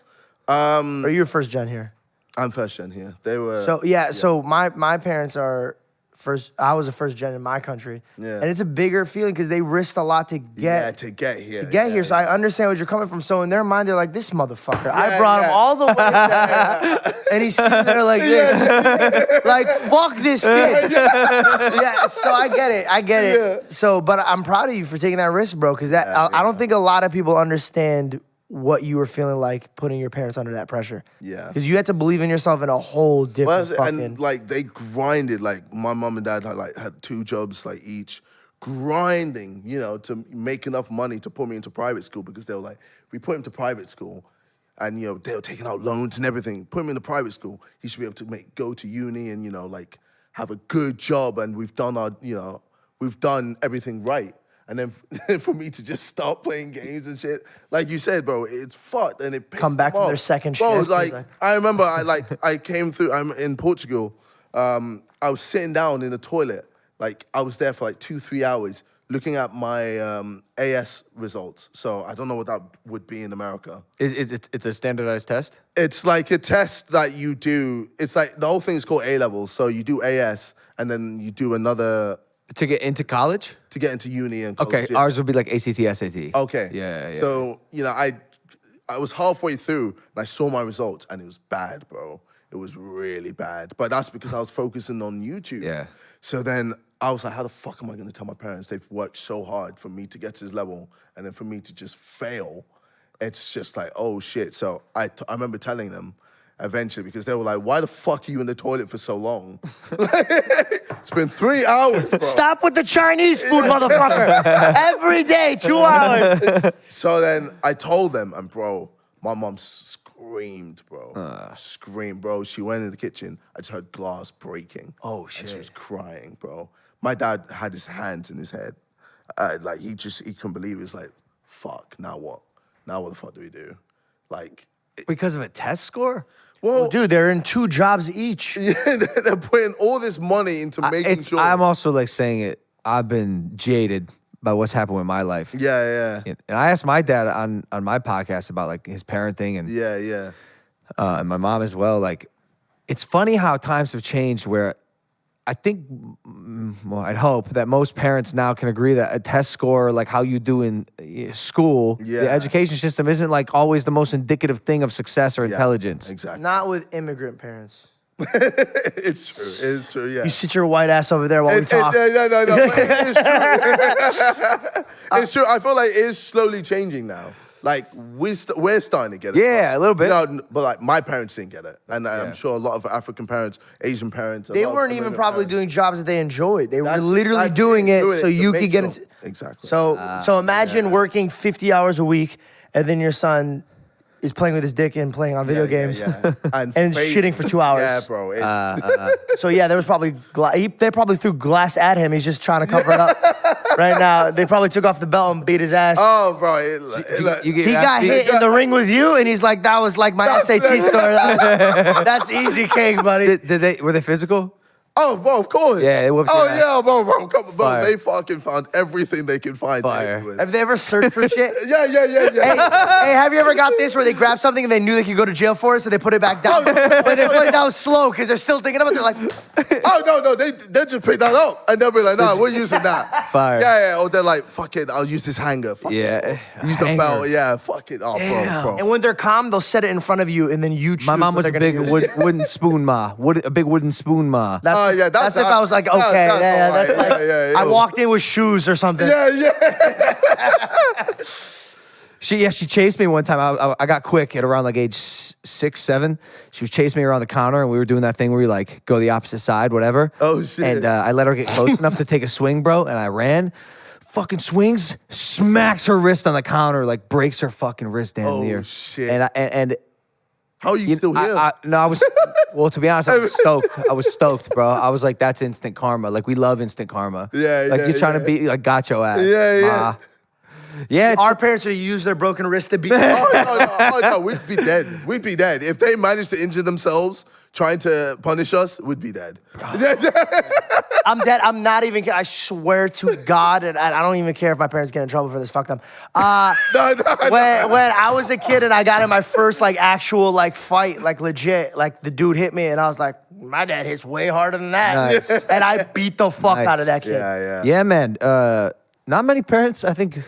Or you're first gen here? I'm first gen here. They were. So my parents are first. I was a first gen in my country. Yeah. And it's a bigger feeling because they risked a lot to get here. So I understand where you're coming from. So in their mind, they're like, this motherfucker. I brought him all the way there. And he's sitting there like this. Like, fuck this kid. So I get it. Yeah. So, but I'm proud of you for taking that risk, bro. Because I don't think a lot of people understand what you were feeling like putting your parents under that pressure. Yeah. Because you had to believe in yourself in a whole different fucking... And like they grinded, like my mom and dad had 2 jobs like each, grinding, to make enough money to put me into private school because they were like, if we put him to private school, And, you know, they were taking out loans and everything. Put him in a private school. He should be able to go to uni and, you know, like have a good job. And we've done we've done everything right. And then for me to just start playing games and shit, like you said, bro, it's fucked and it pissed Come back them from off. their second bro, shift. Like, I remember I came through, I'm in Portugal. I was sitting down in the toilet. Like I was there for like 2-3 hours looking at my AS results. So I don't know what that would be in America. It's a standardized test? It's like a test that you do. It's like the whole thing is called A-levels. So you do AS and then you do another. To get into college? To get into uni and college. Okay, ours would be like ACT, SAT. Okay. Yeah. So, you know, I was halfway through and I saw my results and it was bad, bro. It was really bad. But that's because I was focusing on YouTube. Yeah. So then I was like, how the fuck am I going to tell my parents? They've worked so hard for me to get to this level and then for me to just fail. It's just like, oh shit. So I remember telling them eventually because they were like, why the fuck are you in the toilet for so long? It's been 3 hours, bro. Stop with the Chinese food, motherfucker. Every day, 2 hours. So then I told them, and bro, my mom screamed, bro. Screamed, bro. She went in the kitchen. I just heard glass breaking. Oh, shit. And she was crying, bro. My dad had his hands in his head. Like, he couldn't believe it. He was like, fuck, now what? Now what the fuck do we do? Like. Because of a test score? Well, Dude, they're in 2 jobs each. yeah, they're putting all this money into making sure. I'm also like saying it. I've been jaded by what's happened with my life. Yeah. And I asked my dad on my podcast about like his parenting and Yeah. and my mom as well. Like, it's funny how times have changed where I think, well, I'd hope that most parents now can agree that a test score, like how you do in school, the education system isn't like always the most indicative thing of success or intelligence. Exactly. Not with immigrant parents. It's true. It's true, yeah. You sit your white ass over there while we talk. No. It's true. It's true. I feel like it is slowly changing now. Like, we're starting to get it. Yeah, a little bit. You know, but like, my parents didn't get it. And I'm sure a lot of African parents, Asian parents. They weren't even probably doing jobs that they enjoyed. They were literally doing it so you could get into. Exactly. So imagine working 50 hours a week and then your son is playing with his dick and playing on video games and shitting for 2 hours. Yeah, bro. So yeah, there was probably they probably threw glass at him. He's just trying to cover it up. Right now, they probably took off the belt and beat his ass. Oh, bro. He got hit in the ring with you, and he's like, "That was like my SAT story. That's easy cake, buddy." Were they physical? Oh, bro, of course. Yeah, they whooped your ass. yeah, bro. Come on, bro. Fire. They fucking found everything they could find. Fire. Have they ever searched for shit? Yeah. Hey, have you ever got this where they grab something and they knew they could go to jail for it, so they put it back down? But they put it down slow because they're still thinking about it. They're like, Oh, no, they just pick that up. And they'll be like, nah, we're using that. Fire. Yeah. Or they're like, fuck it, I'll use this hanger. Fuck Yeah. it. Use the Hanger. belt. Yeah, fuck it. Oh, bro. and when they're calm, they'll set it in front of you, and then you choose. My mom what was a they're gonna big use. wooden spoon ma. A big wooden spoon ma. That's if I was like, okay, that's like, yeah. I walked in with shoes or something. Yeah. She chased me one time. I got quick at around like age 6, 7. She was chasing me around the counter, and we were doing that thing where you like go the opposite side, whatever. Oh, shit. And I let her get close enough to take a swing, bro, and I ran. Fucking swings, smacks her wrist on the counter, like breaks her fucking wrist damn near. Oh, shit. And How are you still here? I was, well, to be honest, I was stoked. I was stoked, bro. I was like, that's instant karma. Like, we love instant karma. Yeah, Like, yeah, you're trying to yeah. be, like, got your ass. Yeah. Ma. Yeah. Our parents would use their broken wrist to beat. Oh, no, we'd be dead. We'd be dead. If they managed to injure themselves trying to punish us, we'd be dead. I'm dead. I'm not even kidding. I swear to God, and I don't even care if my parents get in trouble for this. Fuck them. No. When I was a kid and I got in my first like actual like fight, like legit, like the dude hit me and I was like, my dad hits way harder than that. Nice. And I beat the fuck Nice. out of that kid. Yeah. Yeah, man. Not many parents, I think,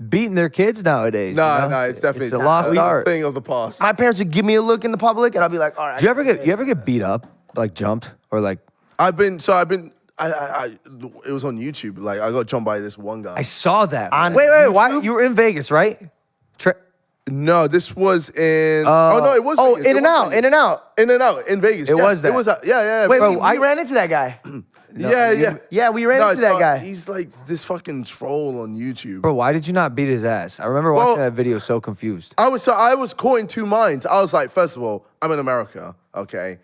beating their kids nowadays. No, you know? it's definitely It's a lost art. thing of the past. My parents would give me a look in the public and I'll be like, all right. Do you ever get beat up, like jumped, or like? I've been. It was on YouTube. Like, I got jumped by this one guy. I saw that. On Wait. Why? You were in Vegas, right? No, this was in. Oh no, it was. Oh, Vegas. In and Out, In and Out. In-N-Out in Vegas. It was that. It was. Yeah. Wait, Bro, we I- ran into that guy. Yeah. Yeah, we ran into that guy. He's like this fucking troll on YouTube. Bro, why did you not beat his ass? I remember watching that video so confused. I was caught in two minds. I was like, first of all, I'm in America. Okay,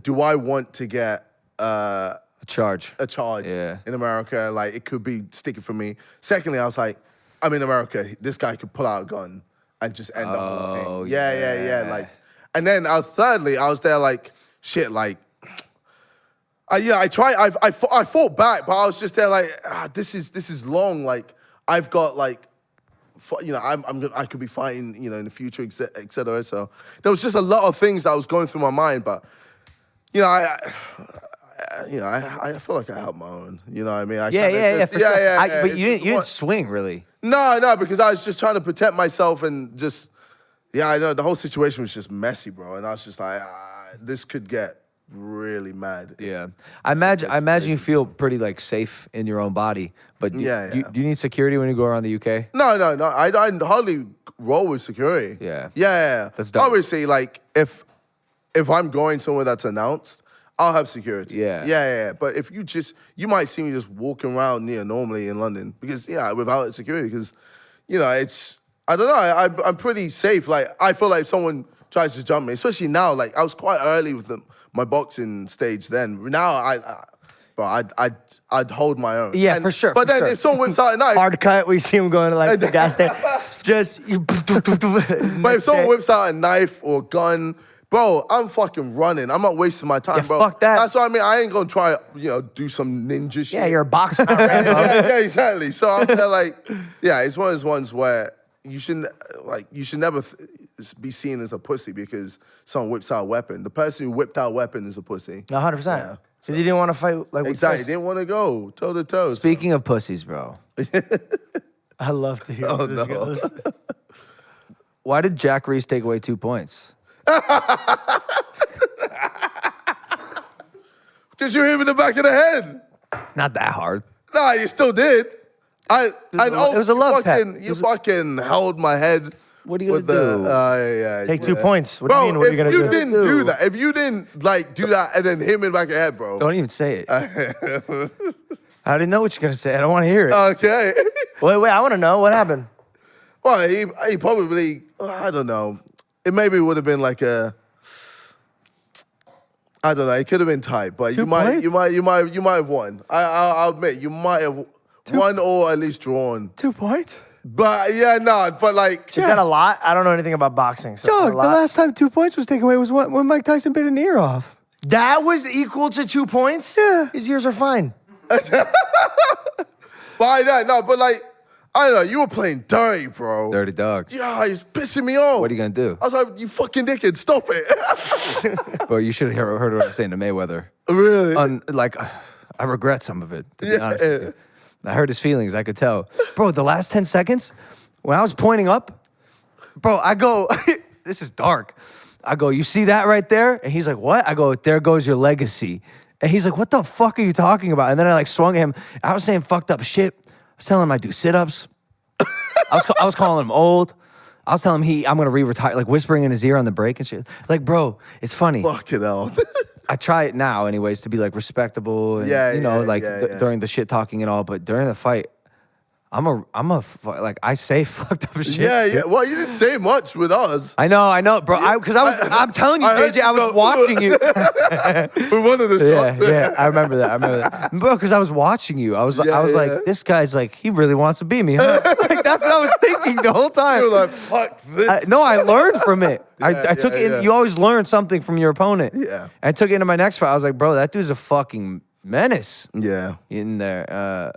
do I want to get A charge. a charge Yeah. in America? Like it could be sticky for me. Secondly, I was like, I'm in America. This guy could pull out a gun and just end the whole thing. Yeah. Like, and then I was there like, shit, like. I tried. I fought back, but I was just there like, this is long. Like I've got like, I could be fighting, in the future, et cetera. So there was just a lot of things that was going through my mind. But I feel like I helped my own. You know what I mean? For sure. Yeah. But you didn't swing really. No, because I was just trying to protect myself and just, I know the whole situation was just messy, bro. And I was just like, this could get really mad. Yeah, I imagine you feel pretty like safe in your own body. But do you need security when you go around the UK? No. I hardly roll with security. Yeah. That's dope. Obviously, like if I'm going somewhere that's announced, I'll have security. Yeah. But if you might see me just walking around normally in London because without security because it's I don't know. I'm pretty safe. Like I feel like if someone tries to jump me, especially now. Like I was quite early with my boxing stage then. Now I'd hold my own. Yeah, for sure. But then if someone whips out a knife, Hard cut. We see him going to like the gas station. Just. but if someone whips out a knife or gun, bro, I'm fucking running. I'm not wasting my time, Yeah, bro. fuck that. That's what I mean. I ain't gonna try, do some ninja shit. Yeah, you're a boxer. yeah, exactly. So I'm there like, it's one of those ones where you shouldn't never be seen as a pussy because someone whips out a weapon. The person who whipped out a weapon is a pussy. 100%. Because he didn't want to fight like with Exactly. fists. Didn't want to go toe to toe. Speaking of pussies, bro, I love to hear where this goes. why did Jack Reese take away 2 points? Because you hit him in the back of the head. Not that hard. Nah, you still did. It was a love pat. You fucking held my head. What are you with gonna do? Take 2 points. What do you mean? What are you if gonna you do? didn't do that, if you didn't like do that and then hit me in the back of the head, bro. Don't even say it. I didn't know what you're gonna say. I don't want to hear it. Okay. Wait, I want to know what happened. Well, he probably, I don't know. It maybe would have been like I don't know. It could have been tight, but you might have won. I'll admit you might have won or at least drawn. 2 points? But but like Is that a lot? I don't know anything about boxing. So Dog, is that the a lot? last time 2 points was taken away was when Mike Tyson bit an ear off. That was equal to 2 points? Yeah. His ears are fine. but like I don't know. You were playing dirty, bro. Dirty dog. Yeah, he's pissing me off. What are you gonna do? I was like, you fucking dickhead, stop it. Bro, you should have heard what I was saying to Mayweather. Really? I regret some of it, to be honest with you. I heard his feelings, I could tell. Bro, the last 10 seconds, when I was pointing up, bro, I go, this is dark. I go, you see that right there? And he's like, what? I go, there goes your legacy. And he's like, what the fuck are you talking about? And then I like swung at him. I was saying fucked up shit. I was telling him I do sit-ups. I was calling him old. I was telling him I'm gonna re-retire, like whispering in his ear on the break and shit. Like, bro, it's funny. Fucking hell. I try it now, anyways, to be like respectable and during the shit talking and all. But during the fight, I say fucked up shit. Yeah. Well, you didn't say much with us. I know, bro. I'm telling you, Deji, I was watching you. For one of the shots. Yeah, I remember that, bro. Because I was watching you. I was like, this guy's like, he really wants to be me. Huh? Like, that's what I was thinking the whole time. You were like, fuck this. No, I learned from it. I took it. Yeah. You always learn something from your opponent. Yeah. I took it into my next fight. I was like, bro, that dude's a fucking menace. Yeah. In there.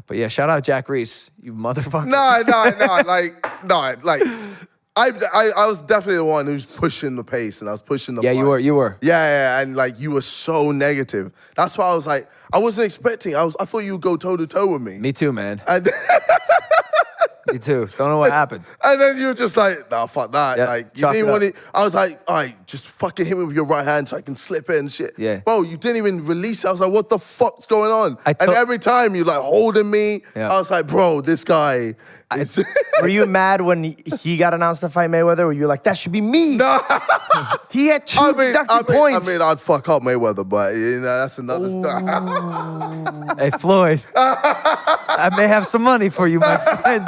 But yeah, shout out Jack Reese, you motherfucker. I was definitely the one who's pushing the pace and I was pushing the Yeah, fight. you were. Yeah, and like you were so negative. That's why I was like, I wasn't expecting. I thought you would go toe to toe with me. Me too, man. And Me too. Don't know what happened. And then you were just like, nah, fuck that. Yeah, Like, you chalk didn't it want up. it. I was like, all right, just fucking hit me with your right hand so I can slip it and shit. Yeah. Bro, you didn't even release it. I was like, what the fuck's going on? I And every time you like holding me, Yeah. I was like, bro, this guy. is- Were you mad when he got announced to fight Mayweather? Or you were like, that should be me? No. He had two deducted points. I mean, I'd fuck up Mayweather, but you know, that's another story. Hey, Floyd, I may have some money for you, my friend.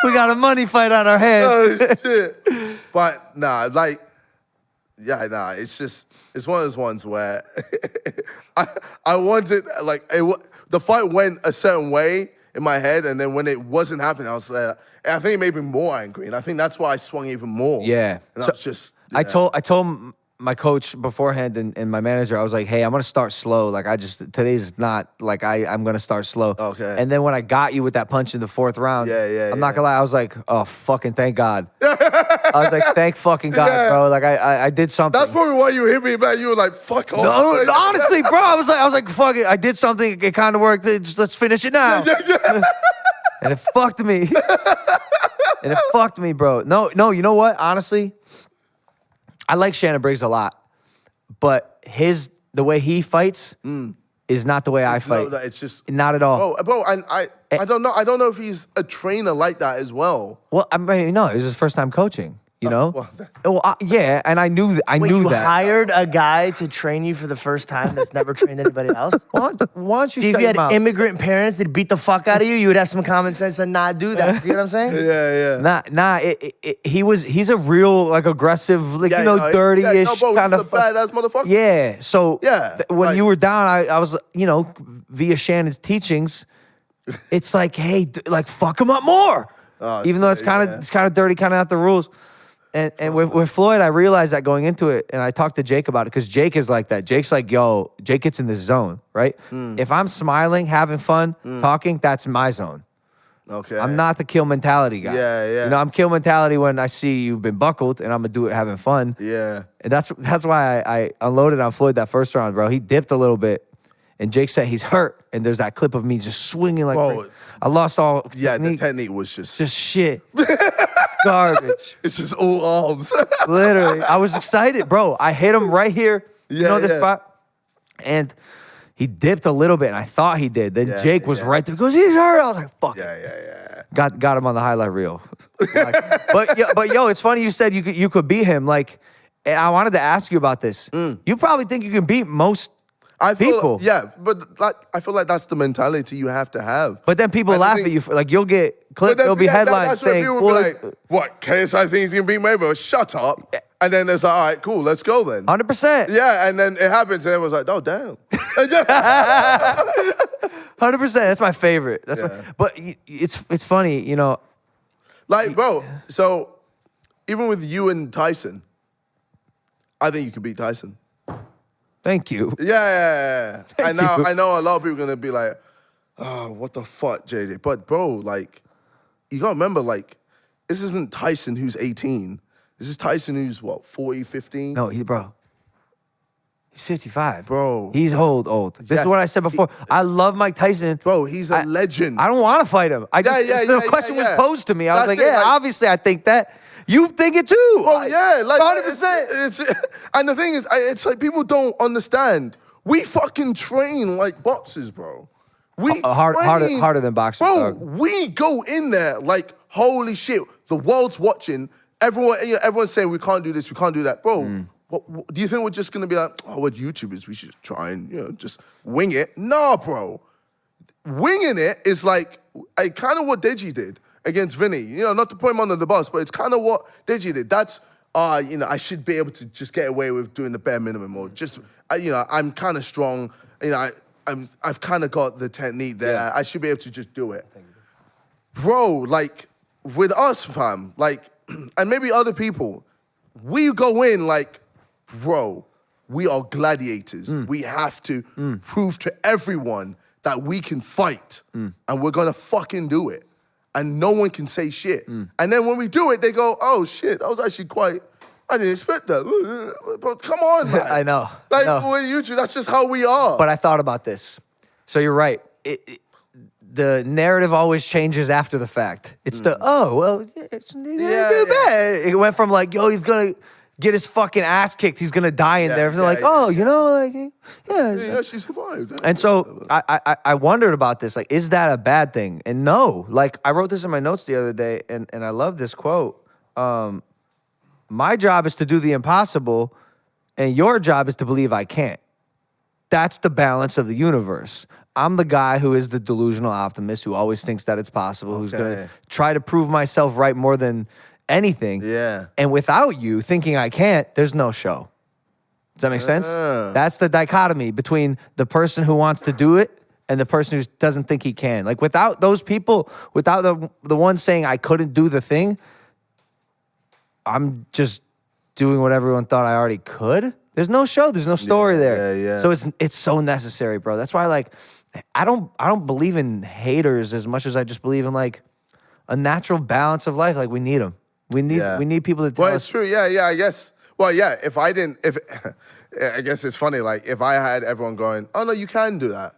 We got a money fight on our hands. Oh, shit. But nah, like, yeah, nah, it's one of those ones where I wanted, like, the fight went a certain way in my head, and then when it wasn't happening, I was like, I think it made me more angry, and I think that's why I swung even more. Yeah. And So, I was just, I told my coach beforehand and my manager, I was like, hey, I'm gonna start slow. Like today's not like I'm gonna start slow. Okay. And then when I got you with that punch in the 4th round, I'm not gonna lie, I was like, oh fucking thank God. I was like, thank fucking God, Yeah. bro. Like I did something. that's probably why you hit me, man. You were like, fuck off. No, honestly, bro, I was like, fuck it. I did something. It kind of worked. Let's finish it now. And it fucked me. And it fucked me, bro. No, you know what? Honestly, I like Shannon Briggs a lot, but the way he fights is not the way I fight. No, it's just Not at all. bro, and I don't know. I don't know if he's a trainer like that as well. Well, I mean, no, it was his first time coaching. You know? well, Yeah, and I knew Wait, knew you that. hired a guy to train you for the first time that's never trained anybody else? Why don't you See, if shut you your had mouth? immigrant parents that beat the fuck out of you, you would have some common sense to not do that. See what I'm saying? Yeah. He's a real like aggressive, like Yeah, dirty-ish no, bro, kind he's of a badass motherfucker. Yeah. So Yeah, when like- you were down, I was via Shannon's teachings, it's like, hey, like fuck him up more. Even though it's kind of dirty, kind of not the rules. And with Floyd, I realized that going into it, and I talked to Jake about it because Jake is like that. Jake's like, yo, Jake gets in the zone, right? If I'm smiling, having fun, talking, that's my zone. Okay. I'm not the kill mentality guy. Yeah. You know, I'm kill mentality when I see you've been buckled, and I'm gonna do it having fun. Yeah. And that's why I unloaded on Floyd that first round, bro. He dipped a little bit, and Jake said he's hurt. And there's that clip of me just swinging like Bro. I lost all Yeah, technique. the technique was just Shit. Garbage. it's just all arms. Literally. I was excited, bro. I hit him right here. You know this spot? And he dipped a little bit, and I thought he did. Then Jake was right there. He goes, he's hurt. I was like, fuck. Yeah. Got him on the highlight reel. but yo, it's funny you said you could beat him. Like, and I wanted to ask you about this. You probably think you can beat most people. But like, I feel like that's the mentality you have to have. But then people And the laugh thing- at you. Like, you'll get clips. then- There'll be yeah, headlines that's where saying, people will be Floyd, like, what, KSI thinks he can beat Mayweather? Shut up. And then it's like, all right, cool, let's go then. 100%. Yeah, and then it happens, and everyone's like, oh, damn. 100%. That's my favorite. But it's funny, you know. Like, bro, so even with you and Tyson, I think you could beat Tyson. Thank you. Yeah. Thank I you. know a lot of people are going to be like, oh, what the fuck, JJ? But, bro, like, you got to remember, like, this isn't Tyson who's 18. This is Tyson who's, what, 40, 15? No, he's 55. Bro. He's old. This Yes. is what I said before. I love Mike Tyson. Bro, he's a legend. I don't want to fight him. The question was posed to me. I was That's like, it, yeah, like- obviously I think that. You think it too. Bro, yeah, like 100%. It's and the thing is, it's like people don't understand. We fucking train like boxers, bro. We harder than boxers, bro. dog. We go in there like holy shit. The world's watching. Everyone's saying we can't do this, we can't do that, bro. What, do you think we're just gonna be like, oh, we're YouTubers? We should try and just wing it? Nah, bro. Winging it is like kind of what Deji did against Vinny. You know, not to put him under the bus, but it's kind of what Deji did. That's, I should be able to just get away with doing the bare minimum, or just, I'm kind of strong. I've kind of got the technique there. Yeah. I should be able to just do it. Bro, like, with us, fam, like, and maybe other people, we go in like, bro, we are gladiators. We have to prove to everyone that we can fight, and we're gonna fucking do it. And no one can say shit. And then when we do it, they go, oh shit, that was actually I didn't expect that. But come on, man. I know. Like, with YouTube, that's just how we are. But I thought about this. So you're right. the narrative always changes after the fact. It's the it's too bad. It went from like, yo, he's gonna get his fucking ass kicked. He's gonna die in there. They're like, you know, like, Yeah, she survived. And so I wondered about this. Like, is that a bad thing? And no. Like, I wrote this in my notes the other day, and I love this quote. My job is to do the impossible, and your job is to believe I can't. That's the balance of the universe. I'm the guy who is the delusional optimist who always thinks that it's possible, who's going to try to prove myself right more than anything. Yeah. And without you thinking I can't, there's no show. Does that make sense? That's the dichotomy between the person who wants to do it and the person who doesn't think he can. Like, without those people, without the one saying I couldn't do the thing, I'm just doing what everyone thought I already could. There's no show. There's no story there. Yeah. So it's so necessary, bro. That's why, like, I don't believe in haters as much as I just believe in, like, a natural balance of life. Like, we need them. We need people to tell Well, us. it's true. Yeah, I guess. Well, yeah, I guess it's funny, like, if I had everyone going, oh, no, you can do that.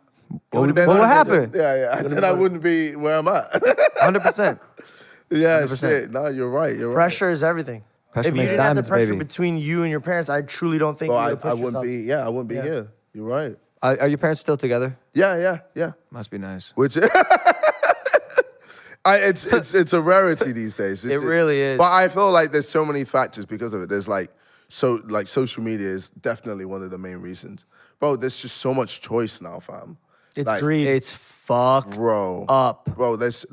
What would happen? Yeah. Then I wouldn't be where I'm at. 100%. Yeah, 100%. shit. No, you're right. Pressure is everything. Pressure If you makes didn't have the diamonds, pressure baby. between you and your parents, I truly don't think you would have pushed I wouldn't yourself. be. Yeah, I wouldn't be here. You're right. Are your parents still together? Yeah. Must be nice. Which it's a rarity these days. It really is. But I feel like there's so many factors because of it. There's like social media is definitely one of the main reasons. Bro, there's just so much choice now, fam. It's like, greed. It's fucked up. Bro, there's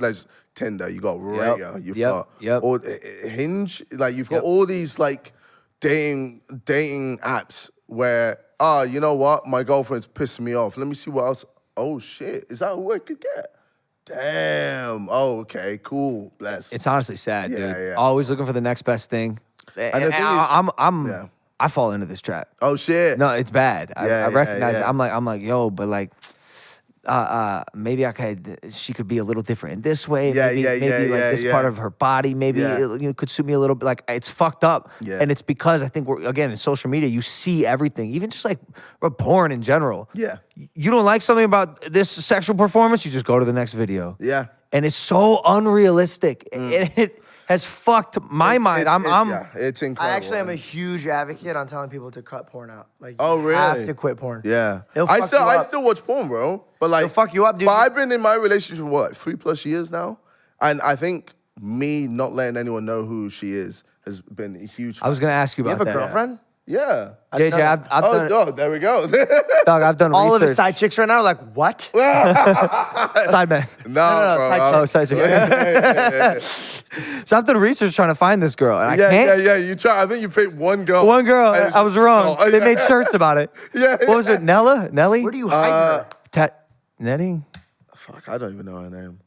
Tinder, you got Raya, you've got all Hinge, like you've got all these like dating apps where you know what, my girlfriend's pissing me off. Let me see what else. Oh shit, is that who I could get? Damn. Oh, okay, cool. Bless. It's honestly sad, dude. Yeah. Always looking for the next best thing. And the thing is, I fall into this trap. Oh shit. No, it's bad. I recognize it. yeah. I'm like, yo, but like, maybe she could be a little different in this way. Maybe this part of her body, maybe it could suit me a little bit. Like, it's fucked up. Yeah. And it's because I think in social media, you see everything, even just like porn in general. Yeah. You don't like something about this sexual performance, you just go to the next video. Yeah. And it's so unrealistic. It has fucked my mind. It's incredible. I actually am a huge advocate on telling people to cut porn out. Like, Oh, you really? have to quit porn. Yeah. It'll I fuck you up. still watch porn, bro. But like, It'll fuck you up, dude. But I've been in my relationship for what, 3+ years now? And I think me not letting anyone know who she is has been a huge I was going to ask you You about have a that. girlfriend? Yeah. JJ, I've done There we go. dog, I've done All of research. his side chicks right now are like, what? Side man. No, bro. side Oh, side chick. So I've done research trying to find this girl, and I can't. Yeah. You try. I think you picked one girl. One girl, And I was wrong. Oh, They made shirts about it. Yeah. What was it? Nelly? Where do you hide her? Nettie? Fuck, I don't even know her name.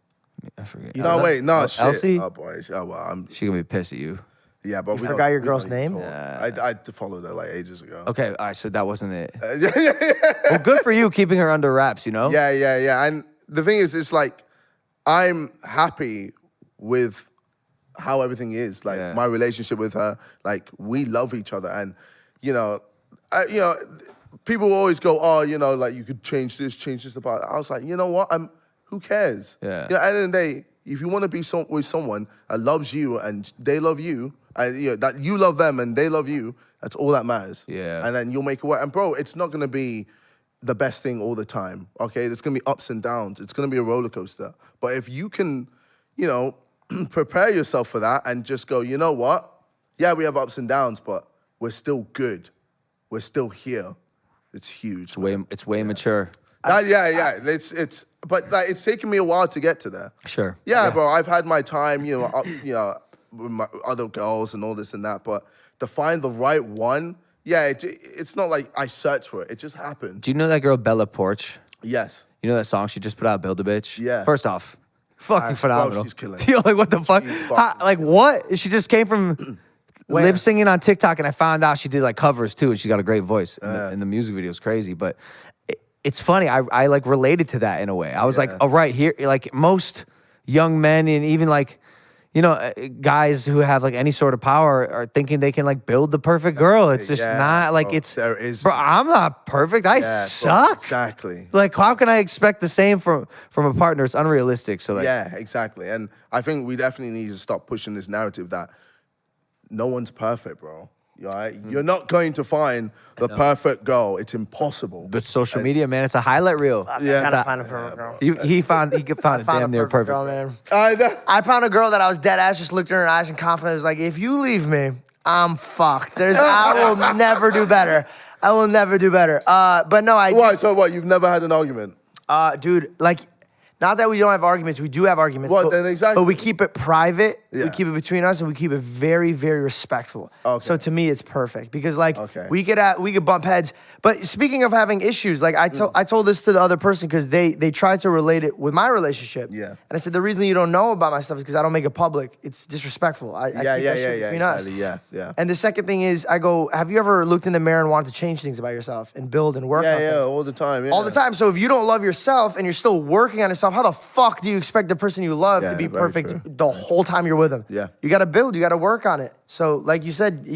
I forget. No, wait, no, shit. Elsie? Oh boy. Oh well, I'm. She gonna be pissed at you. Yeah, but we forgot your we girl's don't even name? talk. I followed her like ages ago. Okay, all right, so that wasn't it. Yeah. Well, good for you keeping her under wraps, you know? Yeah. And the thing is, it's like I'm happy with how everything is. Like my relationship with her, like we love each other, and people always go, oh, like you could change this about it. I was like, you know what? Who cares? Yeah. At the end of the day, if you want to be with someone that loves you and they love you, and that you love them and they love you, that's all that matters. Yeah. And then you'll make it work. And bro, it's not gonna be the best thing all the time. Okay, there's gonna be ups and downs. It's gonna be a roller coaster. But if you can, prepare yourself for that and just go, you know what? Yeah, we have ups and downs, but we're still good. We're still here. It's huge. It's way mature. But like, it's taken me a while to get to there. Sure. Yeah, bro. I've had my time, with my other girls and all this and that. But to find the right one, it's not like I searched for it. It just happened. Do you know that girl Bella Porch? Yes. You know that song she just put out, Build a Bitch? Yeah. First off, fucking phenomenal. Bro, she's killing. You're like, what the fuck? Like, what? She just came from lip singing on TikTok, and I found out she did like covers too, and she got a great voice. And the music video is crazy, but it's funny. I like related to that in a way. I was like, all right, here, like most young men, and even like, you know, guys who have like any sort of power are thinking they can like build the perfect girl. It's just not like it's. There is. Bro, I'm not perfect. I suck. Exactly. Like, how can I expect the same from a partner? It's unrealistic. So like, Yeah, exactly. And I think we definitely need to stop pushing this narrative that no one's perfect, bro. Right? You're not going to find the perfect girl. It's impossible. but social media, man, it's a highlight reel. Yeah. Trying to find a perfect girl. He found a damn near perfect girl, girl. man. I found a girl that I was dead ass, just looked in her eyes and confident. Was like, if you leave me, I'm fucked. I will never do better. I will never do better. But no, Why? So what? You've never had an argument? Dude, like, not that we don't have arguments. We do have arguments. Well, then exactly. But we keep it private. Yeah. We keep it between us, and we keep it very, very respectful. Okay. So to me, it's perfect because like Okay. we could bump heads. But speaking of having issues, like I told this to the other person because they tried to relate it with my relationship. Yeah. And I said the reason you don't know about my stuff is because I don't make it public. It's disrespectful. I keep that shit between us. Exactly. Yeah. And the second thing is, I go, have you ever looked in the mirror and wanted to change things about yourself and build and work on things? all the time. Yeah. All the time. So if you don't love yourself and you're still working on yourself, how the fuck do you expect the person you love to be very perfect true. the whole time you're with them? Yeah. You got to build. You got to work on it. So like you said,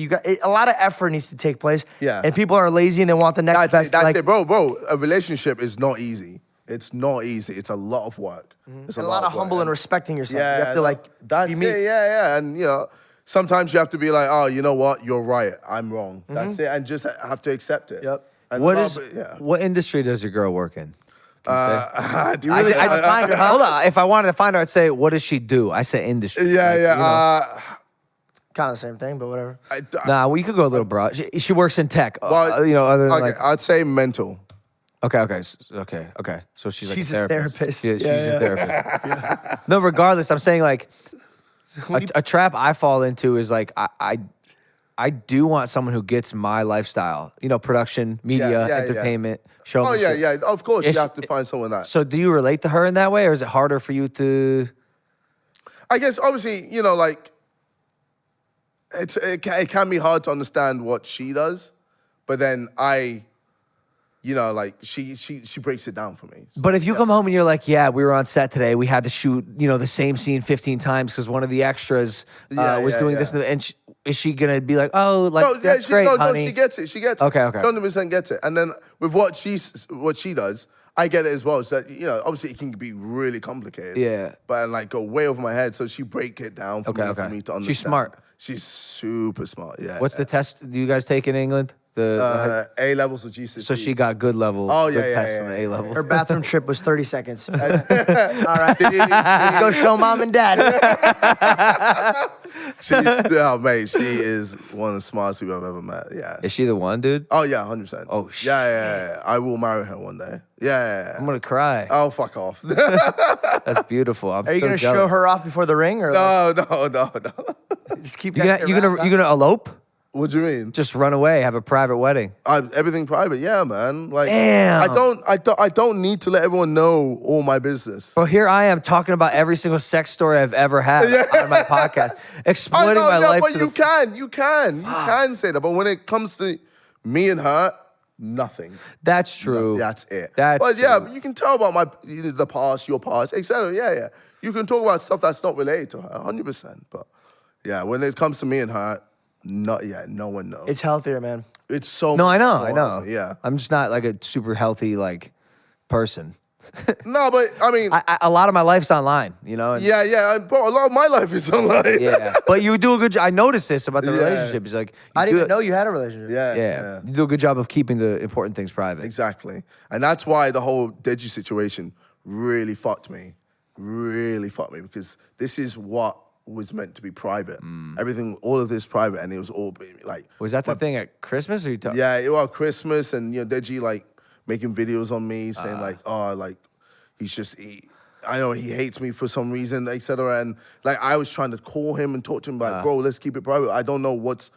a lot of effort needs to take place. Yeah. And people are lazy and they want the next best. That's like, it, bro. A relationship is not easy. It's not easy. It's a lot of work. It's and a lot of work. humble and respecting yourself. Yeah, You have to like that's be it. meek. Yeah. And you know, sometimes you have to be like, oh, you know what? You're right. I'm wrong. That's it. And just have to accept it. Yep. And What industry does your girl work in? do you I, really? I, find her, huh? Hold on. If I wanted to find her, I'd say, what does she do? I say industry. Yeah, Like, yeah. you know. Kind of the same thing, but whatever. Nah, well, you could go a little broad. She works in tech. Well, you know, other than okay, like. I'd say mental. Okay. So she's like She's a a therapist. therapist. Yeah, she's Yeah. a therapist. No, regardless, I'm saying like a trap I fall into is like I do want someone who gets my lifestyle. You know, production, media, Yeah. entertainment, Oh showmanship. yeah. Of course, Is you have she- to find someone that. So do you relate to her in that way, or is it harder for you to? I guess obviously, you know, like it can be hard to understand what she does, but then you know, like she breaks it down for me. But if you come home and you're like, yeah, we were on set today, we had to shoot, you know, the same scene 15 times because one of the extras was doing this, and is she gonna be like, oh, like that's great, honey? No, she gets it. She gets it. Okay. 100% gets it. And then with what she does, I get it as well. So that, you know, obviously it can be really complicated. Yeah. But like go way over my head. So she break it down for me to understand. She's smart. She's super smart. Yeah. What's the test do you guys take in England? A levels or GCSE? So she got good level. Oh, good yeah, test on the A level. Her bathroom trip was 30 seconds. All right. Let's go show mom and dad. Mate, she is one of the smartest people I've ever met. Yeah. Is she the one, dude? Oh yeah, 100%. Oh, shit. Yeah. I will marry her one day. Yeah. I'm gonna cry. Oh, fuck off. That's beautiful. Are you gonna show her off before the ring, or No. just keep? You gonna elope? What do you mean? Just run away, have a private wedding. Everything private, yeah, man. Like, Damn. I don't need to let everyone know all my business. Bro, here I am talking about every single sex story I've ever had on my podcast, exploiting my life. But to you can say that. But when it comes to me and her, nothing. That's true. That's it. That's but yeah, true. you can tell about the past, your past, etc. Yeah. You can talk about stuff that's not related to her, 100%. But yeah, when it comes to me and her, no one knows. It's healthier, man. It's so. No, I know. Yeah. I'm just not like a super healthy like person. No, but I mean, A lot of my life's online, you know. And, Bro, a lot of my life is online. yeah. But you do a good job. I noticed this about the Yeah. relationship. It's like I didn't even know you had a relationship. Yeah, you do a good job of keeping the important things private. Exactly. And that's why the whole Deji situation really fucked me. Really fucked me because this is what was meant to be private. Everything, all of this private, and it was all like. Was that the thing at Christmas? Or you talking? Yeah, it was Christmas, and you know, Deji like making videos on me saying like, oh, like I know he hates me for some reason, etc. And like I was trying to call him and talk to him like, bro, let's keep it private. I don't know what's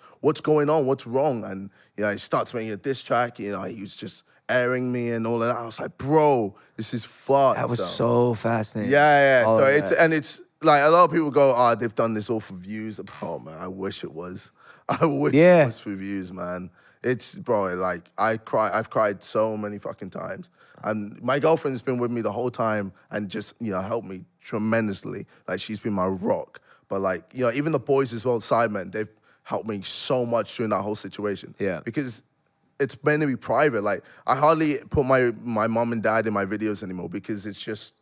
going on, what's wrong, and you know, he starts making a diss track. You know, he was just airing me and all that. I was like, bro, this is fucked. That was so fascinating. Yeah. All So of it's that. and it's like a lot of people go, oh, they've done this all for views. Oh man, I wish it was. I wish it was for views, man. It's bro, like I've cried so many fucking times. And my girlfriend's been with me the whole time and just, you know, helped me tremendously. Like she's been my rock. But like, you know, even the boys as well, Sidemen, they've helped me so much during that whole situation. Yeah. Because it's meant to be private. Like, I hardly put my mom and dad in my videos anymore because it's just,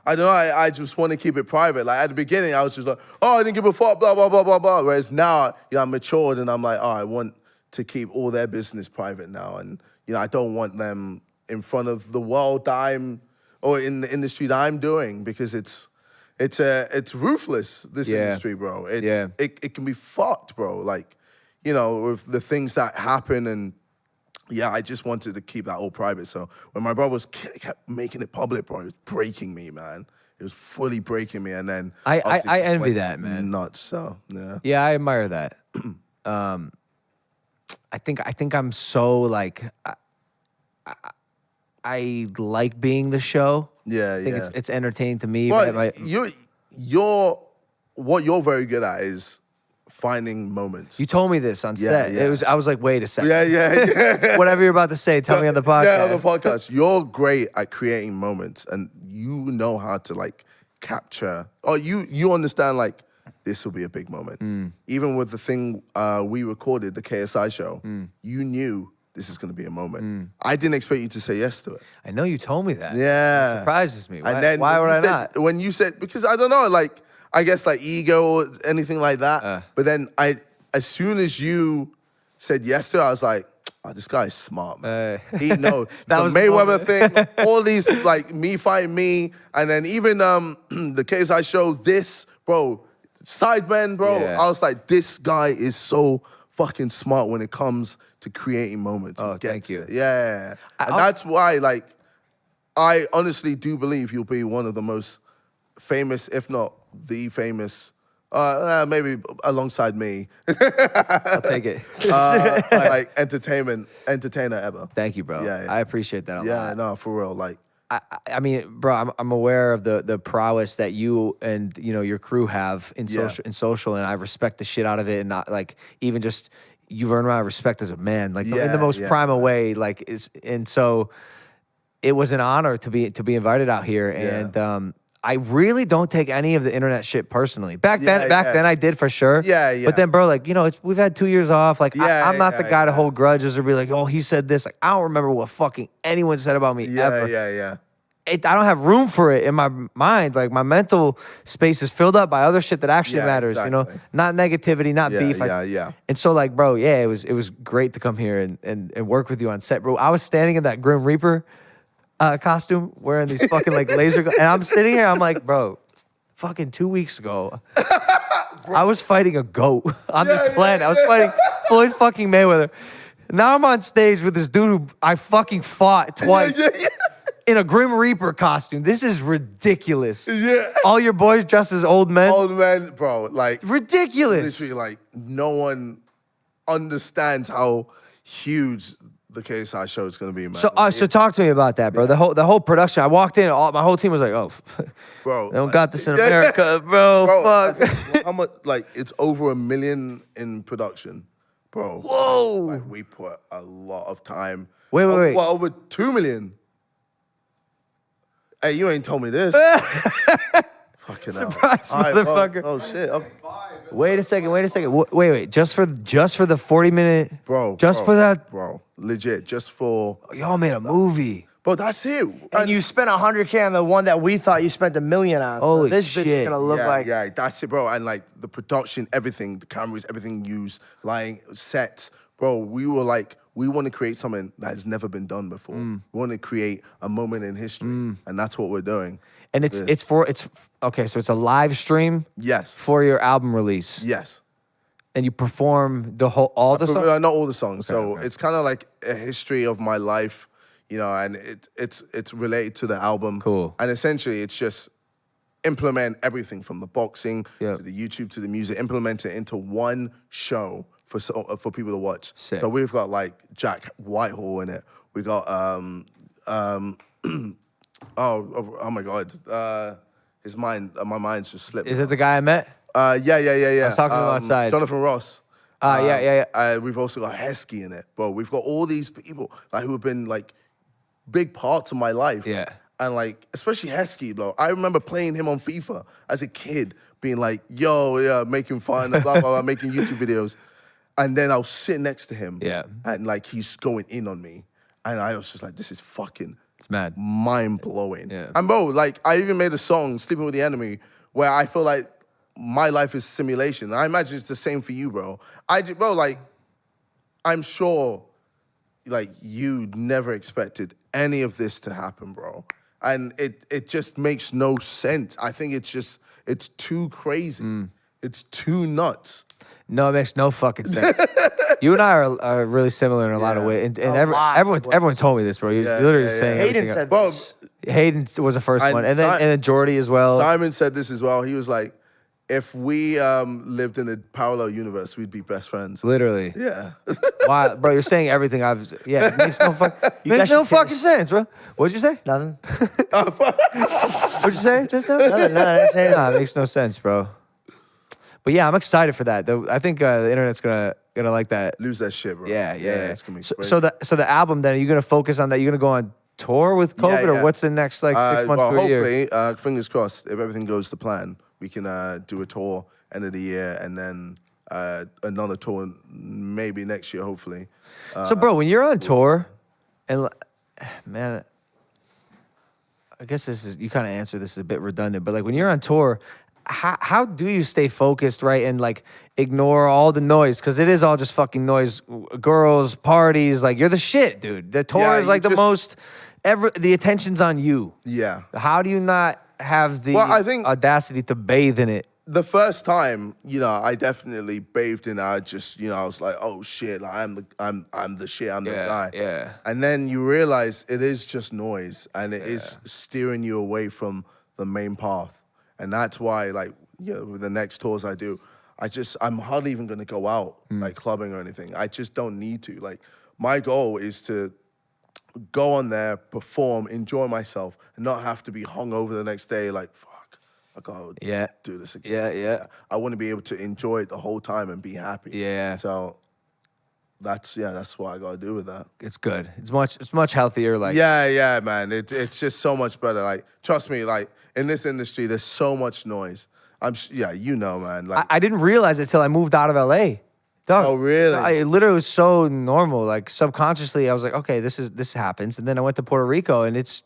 I don't know, I just want to keep it private. Like, at the beginning, I was just like, oh, I didn't give a fuck, blah, blah, blah, blah, blah. Whereas now, you know, I'm matured and I'm like, oh, I want to keep all their business private now. And, you know, I don't want them in front of the world that I'm, or in the industry that I'm doing, because it's ruthless, this industry, bro. It can be fucked, bro. Like, you know, with the things that happen. And yeah, I just wanted to keep that all private. So when my brother kept making it public, bro, it was breaking me, man. It was fully breaking me. And then I envy that, man. Nuts. So yeah. Yeah, I admire that. I think I'm so like I like being the show. Yeah, I think yeah. it's entertaining to me. But but what you're very good at is finding moments. you told me this on set. yeah. I was like, wait a second. Yeah. Whatever you're about to say, tell me on the podcast. Yeah, on the podcast. You're great at creating moments, and you know how to like capture. Or you understand like this will be a big moment. Even with the thing we recorded, the KSI show, you knew this is going to be a moment. I didn't expect you to say yes to it. I know you told me that. Yeah. It surprises me. And then Why would I not? When you said, because I don't know, like, I guess like ego or anything like that. But then as soon as you said yes to it, I was like, oh, this guy's smart, man. That the was the Mayweather moment. thing, all these, like, me fighting me, and then even the KSI show, this, bro, Sidemen, bro. Yeah. I was like, this guy is so fucking smart when it comes to creating moments. Oh, and gets thank you. there. Yeah. And that's why, like, I honestly do believe you'll be one of the most famous, if not the famous, maybe alongside me, I'll take it. like entertainer ever. Thank you, bro. Yeah. I appreciate that a lot. Yeah, no, for real. Like, I mean, bro, I'm aware of the prowess that you and your crew have in social, and I respect the shit out of it, and not like even just you've earned my respect as a man, like in the most primal way, like and so it was an honor to be invited out here, and I really don't take any of the internet shit personally. Back then I did for sure. Yeah. But then, bro, like we've had 2 years off. Like I'm not the guy to hold grudges or be like, oh, he said this. Like I don't remember what fucking anyone said about me ever. Yeah. I don't have room for it in my mind. Like my mental space is filled up by other shit that actually matters. Exactly. Not negativity, not beef. Yeah. And so, like, bro, it was great to come here and work with you on set, bro. I was standing in that Grim Reaper costume, wearing these fucking like laser guns, and I'm sitting here. I'm like, bro, fucking 2 weeks ago, I was fighting a goat on this planet. I was fighting Floyd fucking Mayweather. Now I'm on stage with this dude who I fucking fought twice. In a Grim Reaper costume. This is ridiculous. Yeah. All your boys dressed as old men. Old men, bro. Like, ridiculous. Literally, like, no one understands how huge the KSI show is going to be, man. So talk to me about that, bro. The whole production. I walked in, my whole team was like, "Oh, bro, they don't got this in America, bro. Fuck." How much? Like, it's over $1 million in production, bro. Whoa. Like, we put a lot of time. Wait. Well, over $2 million. Hey, you ain't told me this. Fucking hell. Surprise, motherfucker. Oh shit. Wait a second. Wait. Just for the 40-minute, bro. Just for that, bro. Legit. Just for. Y'all made a movie. Bro, that's it. And you spent $100K on the one that we thought you spent $1 million on. Holy so this shit. bitch is gonna look like. Yeah, that's it, bro. And like the production, everything, the cameras, everything used, lighting, sets, bro. We were like, we want to create something that has never been done before. We want to create a moment in history, and that's what we're doing. And it's okay. So it's a live stream. Yes. For your album release. Yes. And you perform all the songs? Not all the songs. It's kind of like a history of my life, and it's related to the album. Cool. And essentially, it's just implement everything from the boxing to the YouTube to the music, implement it into one show for people to watch. Sick. So we've got like Jack Whitehall in it. We got oh my God, my mind's just slipped. Is it the guy I met? Yeah. I was talking to him outside. Jonathan Ross. Yeah. We've also got Heskey in it, bro. We've got all these people like who have been like big parts of my life. Yeah. And like, especially Heskey, bro. I remember playing him on FIFA as a kid, being like, yo, yeah, making fun, blah, blah, blah, making YouTube videos. And then I'll sit next to him. Yeah. And like, he's going in on me. And I was just like, this is fucking It's mad. mind-blowing. Yeah. And bro, like, I even made a song, Sleeping with the Enemy, where I feel like my life is simulation. I imagine it's the same for you, bro. Bro, like, I'm sure, like, you never expected any of this to happen, bro. And it just makes no sense. I think it's too crazy. It's too nuts. No, it makes no fucking sense. You and I are really similar in a lot of ways. And everyone told me this, bro. You're literally saying Hayden everything. said Bro, this. Hayden was the first one. And then Jordy as well. Simon said this as well. He was like, if we lived in a parallel universe, we'd be best friends. Literally. Yeah. Wow, bro, you're saying everything it makes no, guys should fucking kiss. sense, bro. What'd you say? Nothing. What'd you say just now? No, I didn't say anything. Nah, it makes no sense, bro. But yeah, I'm excited for that. I think the internet's gonna like that. Lose that shit, bro. Yeah. It's gonna be great. So the album then, are you gonna focus on that? You gonna go on tour with COVID, or what's the next 6 months to a year? Hopefully, fingers crossed, if everything goes to plan, we can do a tour end of the year and then another tour maybe next year, hopefully. So, bro, when you're on tour, and man, I guess you kind of answer this is a bit redundant, but like when you're on tour, how do you stay focused, right, and like ignore all the noise? Because it is all just fucking noise. Girls, parties, like you're the shit, dude. The tour is like the most. The attention's on you. Yeah. How do you not have the I think audacity to bathe in it? the first time, I definitely bathed in it. I just, I was like, oh shit, like, I'm the shit, I'm the guy. Yeah. And then you realize it is just noise, and it is steering you away from the main path. And that's why, like, with the next tours I do, I'm hardly even gonna go out, like clubbing or anything. I just don't need to. Like, my goal is to go on there, perform, enjoy myself, and not have to be hungover the next day, like, fuck, I gotta do this again. Yeah. I want to be able to enjoy it the whole time and be happy. Yeah. So that's what I gotta do with that. It's good. It's much healthier. Like Yeah, man. It's just so much better. Like, trust me, like, in this industry, there's so much noise. Man. Like, I didn't realize it till I moved out of LA. Dog, Oh, really? It literally was so normal. Like subconsciously, I was like, okay, this happens. And then I went to Puerto Rico, and it's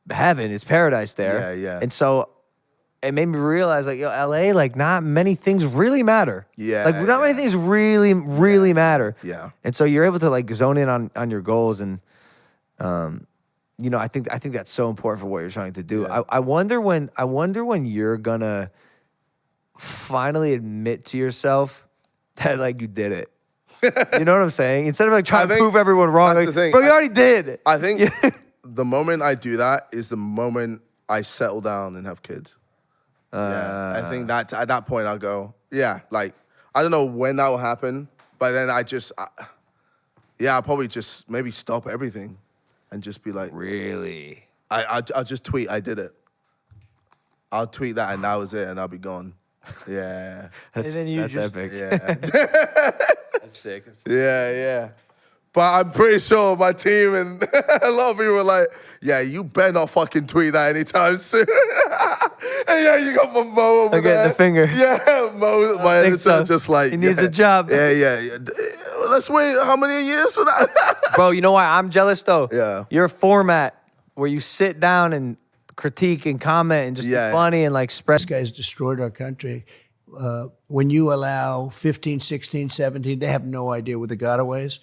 heaven. It's paradise there. Yeah. And so it made me realize, like, LA, like, not many things really matter. Yeah, Like, not many things really matter. Yeah. And so you're able to, like, zone in on your goals. And, I think that's so important for what you're trying to do. Yeah. I wonder when you're gonna finally admit to yourself that, like, you did it. You know what I'm saying? Instead of, like, trying to prove everyone wrong, that's like, the thing. bro, you already did. I think the moment I do that is the moment I settle down and have kids. I think that at that point I'll go, like, I don't know when that will happen, but then I'll probably just maybe stop everything and just be like, Really? I'll just tweet, I did it. I'll tweet that and that was it, and I'll be gone. Yeah. That's, And then you that's just- epic. Yeah. That's sick. Yeah. But I'm pretty sure my team and a lot of people were like, yeah, you better not fucking tweet that anytime soon. And you got my Mo over I'm getting there. the finger. Yeah, Mo, my think editor, so. just like. He needs a job. Yeah. Let's wait how many years for that? Bro, you know why I'm jealous, though? Yeah. Your format where you sit down and critique and comment and just be funny and, like, express. These guys destroyed our country. When you allow 15, 16, 17, they have no idea what the gotaways.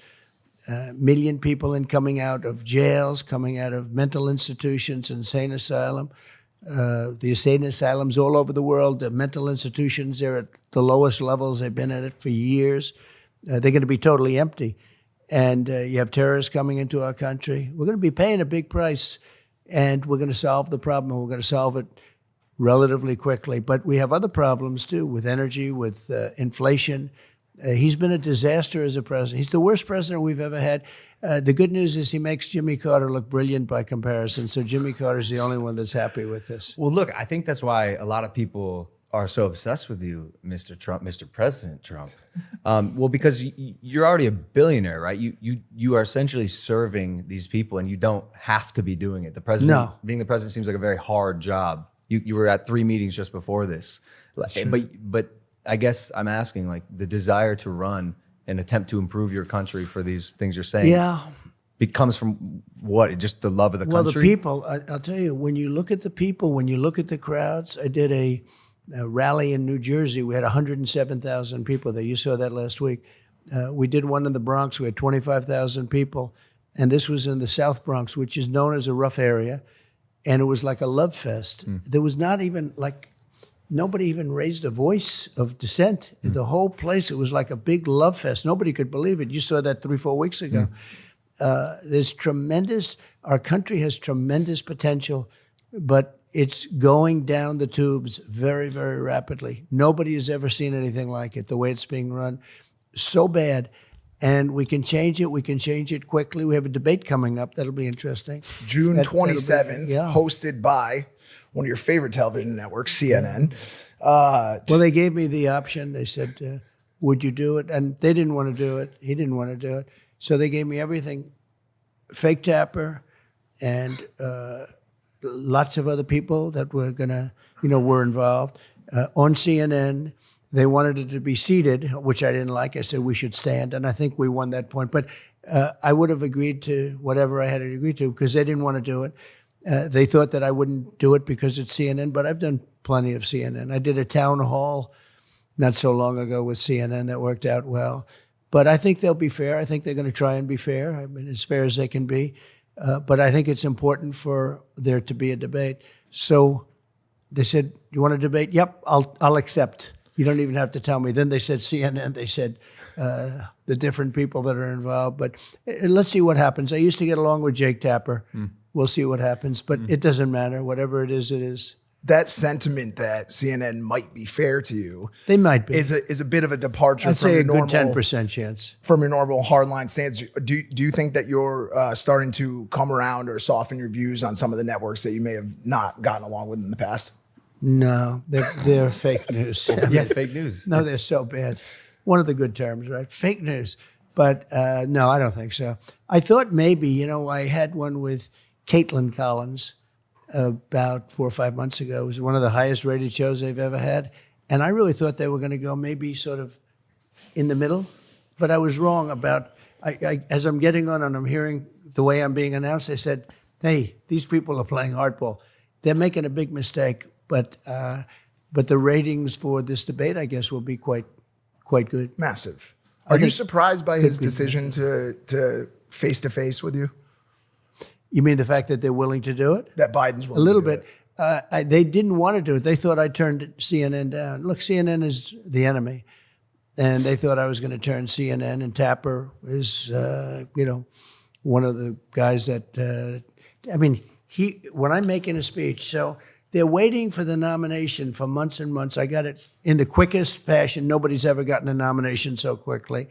Million people coming out of jails, coming out of mental institutions, insane asylum. The insane asylums all over the world, the mental institutions, they're at the lowest levels. They've been at it for years. They're going to be totally empty. And you have terrorists coming into our country. We're going to be paying a big price, and we're going to solve the problem, and we're going to solve it relatively quickly. But we have other problems, too, with energy, with inflation. He's been a disaster as a president. He's the worst president we've ever had. The good news is he makes Jimmy Carter look brilliant by comparison. So Jimmy Carter's the only one that's happy with this. Well, look, I think that's why a lot of people are so obsessed with you, Mr. Trump, Mr. President Trump? Well, because you're already a billionaire, right? You are essentially serving these people, and you don't have to be doing it. The president, No. being the president, seems like a very hard job. You were at 3 meetings just before this, but I guess I'm asking, like, the desire to run and attempt to improve your country for these things you're saying. Yeah. Becomes from what? Just the love of the Well, country? the people, I'll tell you, when you look at the people, when you look at the crowds, I did a rally in New Jersey. We had 107,000 people there. You saw that last week. We did one in the Bronx. We had 25,000 people. And this was in the South Bronx, which is known as a rough area. And it was like a love fest. There was not even nobody even raised a voice of dissent. The whole place, it was like a big love fest. Nobody could believe it. You saw that 3-4 weeks ago. Our country has tremendous potential, but it's going down the tubes very, very rapidly. Nobody has ever seen anything like it, the way it's being run. So bad. And we can change it. We can change it quickly. We have a debate coming up. That'll be interesting. June 27th, yeah. hosted by one of your favorite television networks, CNN. Well, they gave me the option. They said, would you do it? And they didn't want to do it. He didn't want to do it. So they gave me everything. Fake Tapper and lots of other people that were gonna, were involved. On CNN, they wanted it to be seated, which I didn't like. I said we should stand, and I think we won that point. But I would have agreed to whatever I had to agree to because they didn't want to do it. They thought that I wouldn't do it because it's CNN, but I've done plenty of CNN. I did a town hall not so long ago with CNN that worked out well. But I think they'll be fair. I think they're going to try and be fair. I mean, as fair as they can be. But I think it's important for there to be a debate. So they said, you want to debate? Yep, I'll accept. You don't even have to tell me. Then they said CNN. They said the different people that are involved. But let's see what happens. I used to get along with Jake Tapper. We'll see what happens. But it doesn't matter. Whatever it is, it is. That sentiment that CNN might be fair to you, they might be, is a bit of a departure I'd from say your a normal good 10% chance from your normal hardline stance. Do you think that you're starting to come around or soften your views on some of the networks that you may have not gotten along with in the past? No, they're fake news. Yeah, fake news. No, they're so bad. One of the good terms, right? Fake news. But no, I don't think so. I thought maybe, I had one with Caitlin Collins about 4 or 5 months ago. It was one of the highest rated shows they've ever had. And I really thought they were going to go maybe sort of in the middle. But I was wrong about, as I'm getting on and I'm hearing the way I'm being announced, they said, hey, these people are playing hardball. They're making a big mistake. But the ratings for this debate, I guess, will be quite good. Massive. Are you surprised by his decision to face-to-face with you? You mean the fact that they're willing to do it? That Biden's willing a little to do bit. it. They didn't want to do it. They thought I turned CNN down. Look, CNN is the enemy. And they thought I was going to turn CNN. And Tapper is, one of the guys that, when I'm making a speech, so they're waiting for the nomination for months and months. I got it in the quickest fashion. Nobody's ever gotten a nomination so quickly.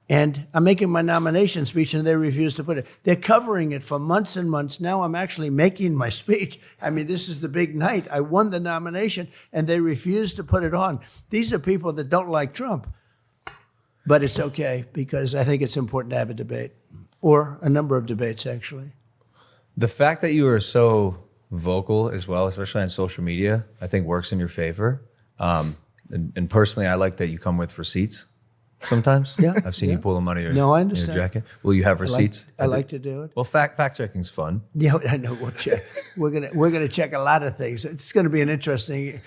And I'm making my nomination speech, and they refuse to put it. They're covering it for months and months. Now I'm actually making my speech. I mean, this is the big night. I won the nomination, and they refuse to put it on. These are people that don't like Trump. But it's okay, because I think it's important to have a debate, or a number of debates, actually. The fact that you are so vocal as well, especially on social media, I think works in your favor. And personally, I like that you come with receipts. Sometimes, yeah, I've seen you pull them out of your, I understand. your jacket. Will you have receipts? I like to do it. Well, fact checking's fun. Yeah, I know. We'll check. We're gonna check a lot of things. It's going to be an interesting.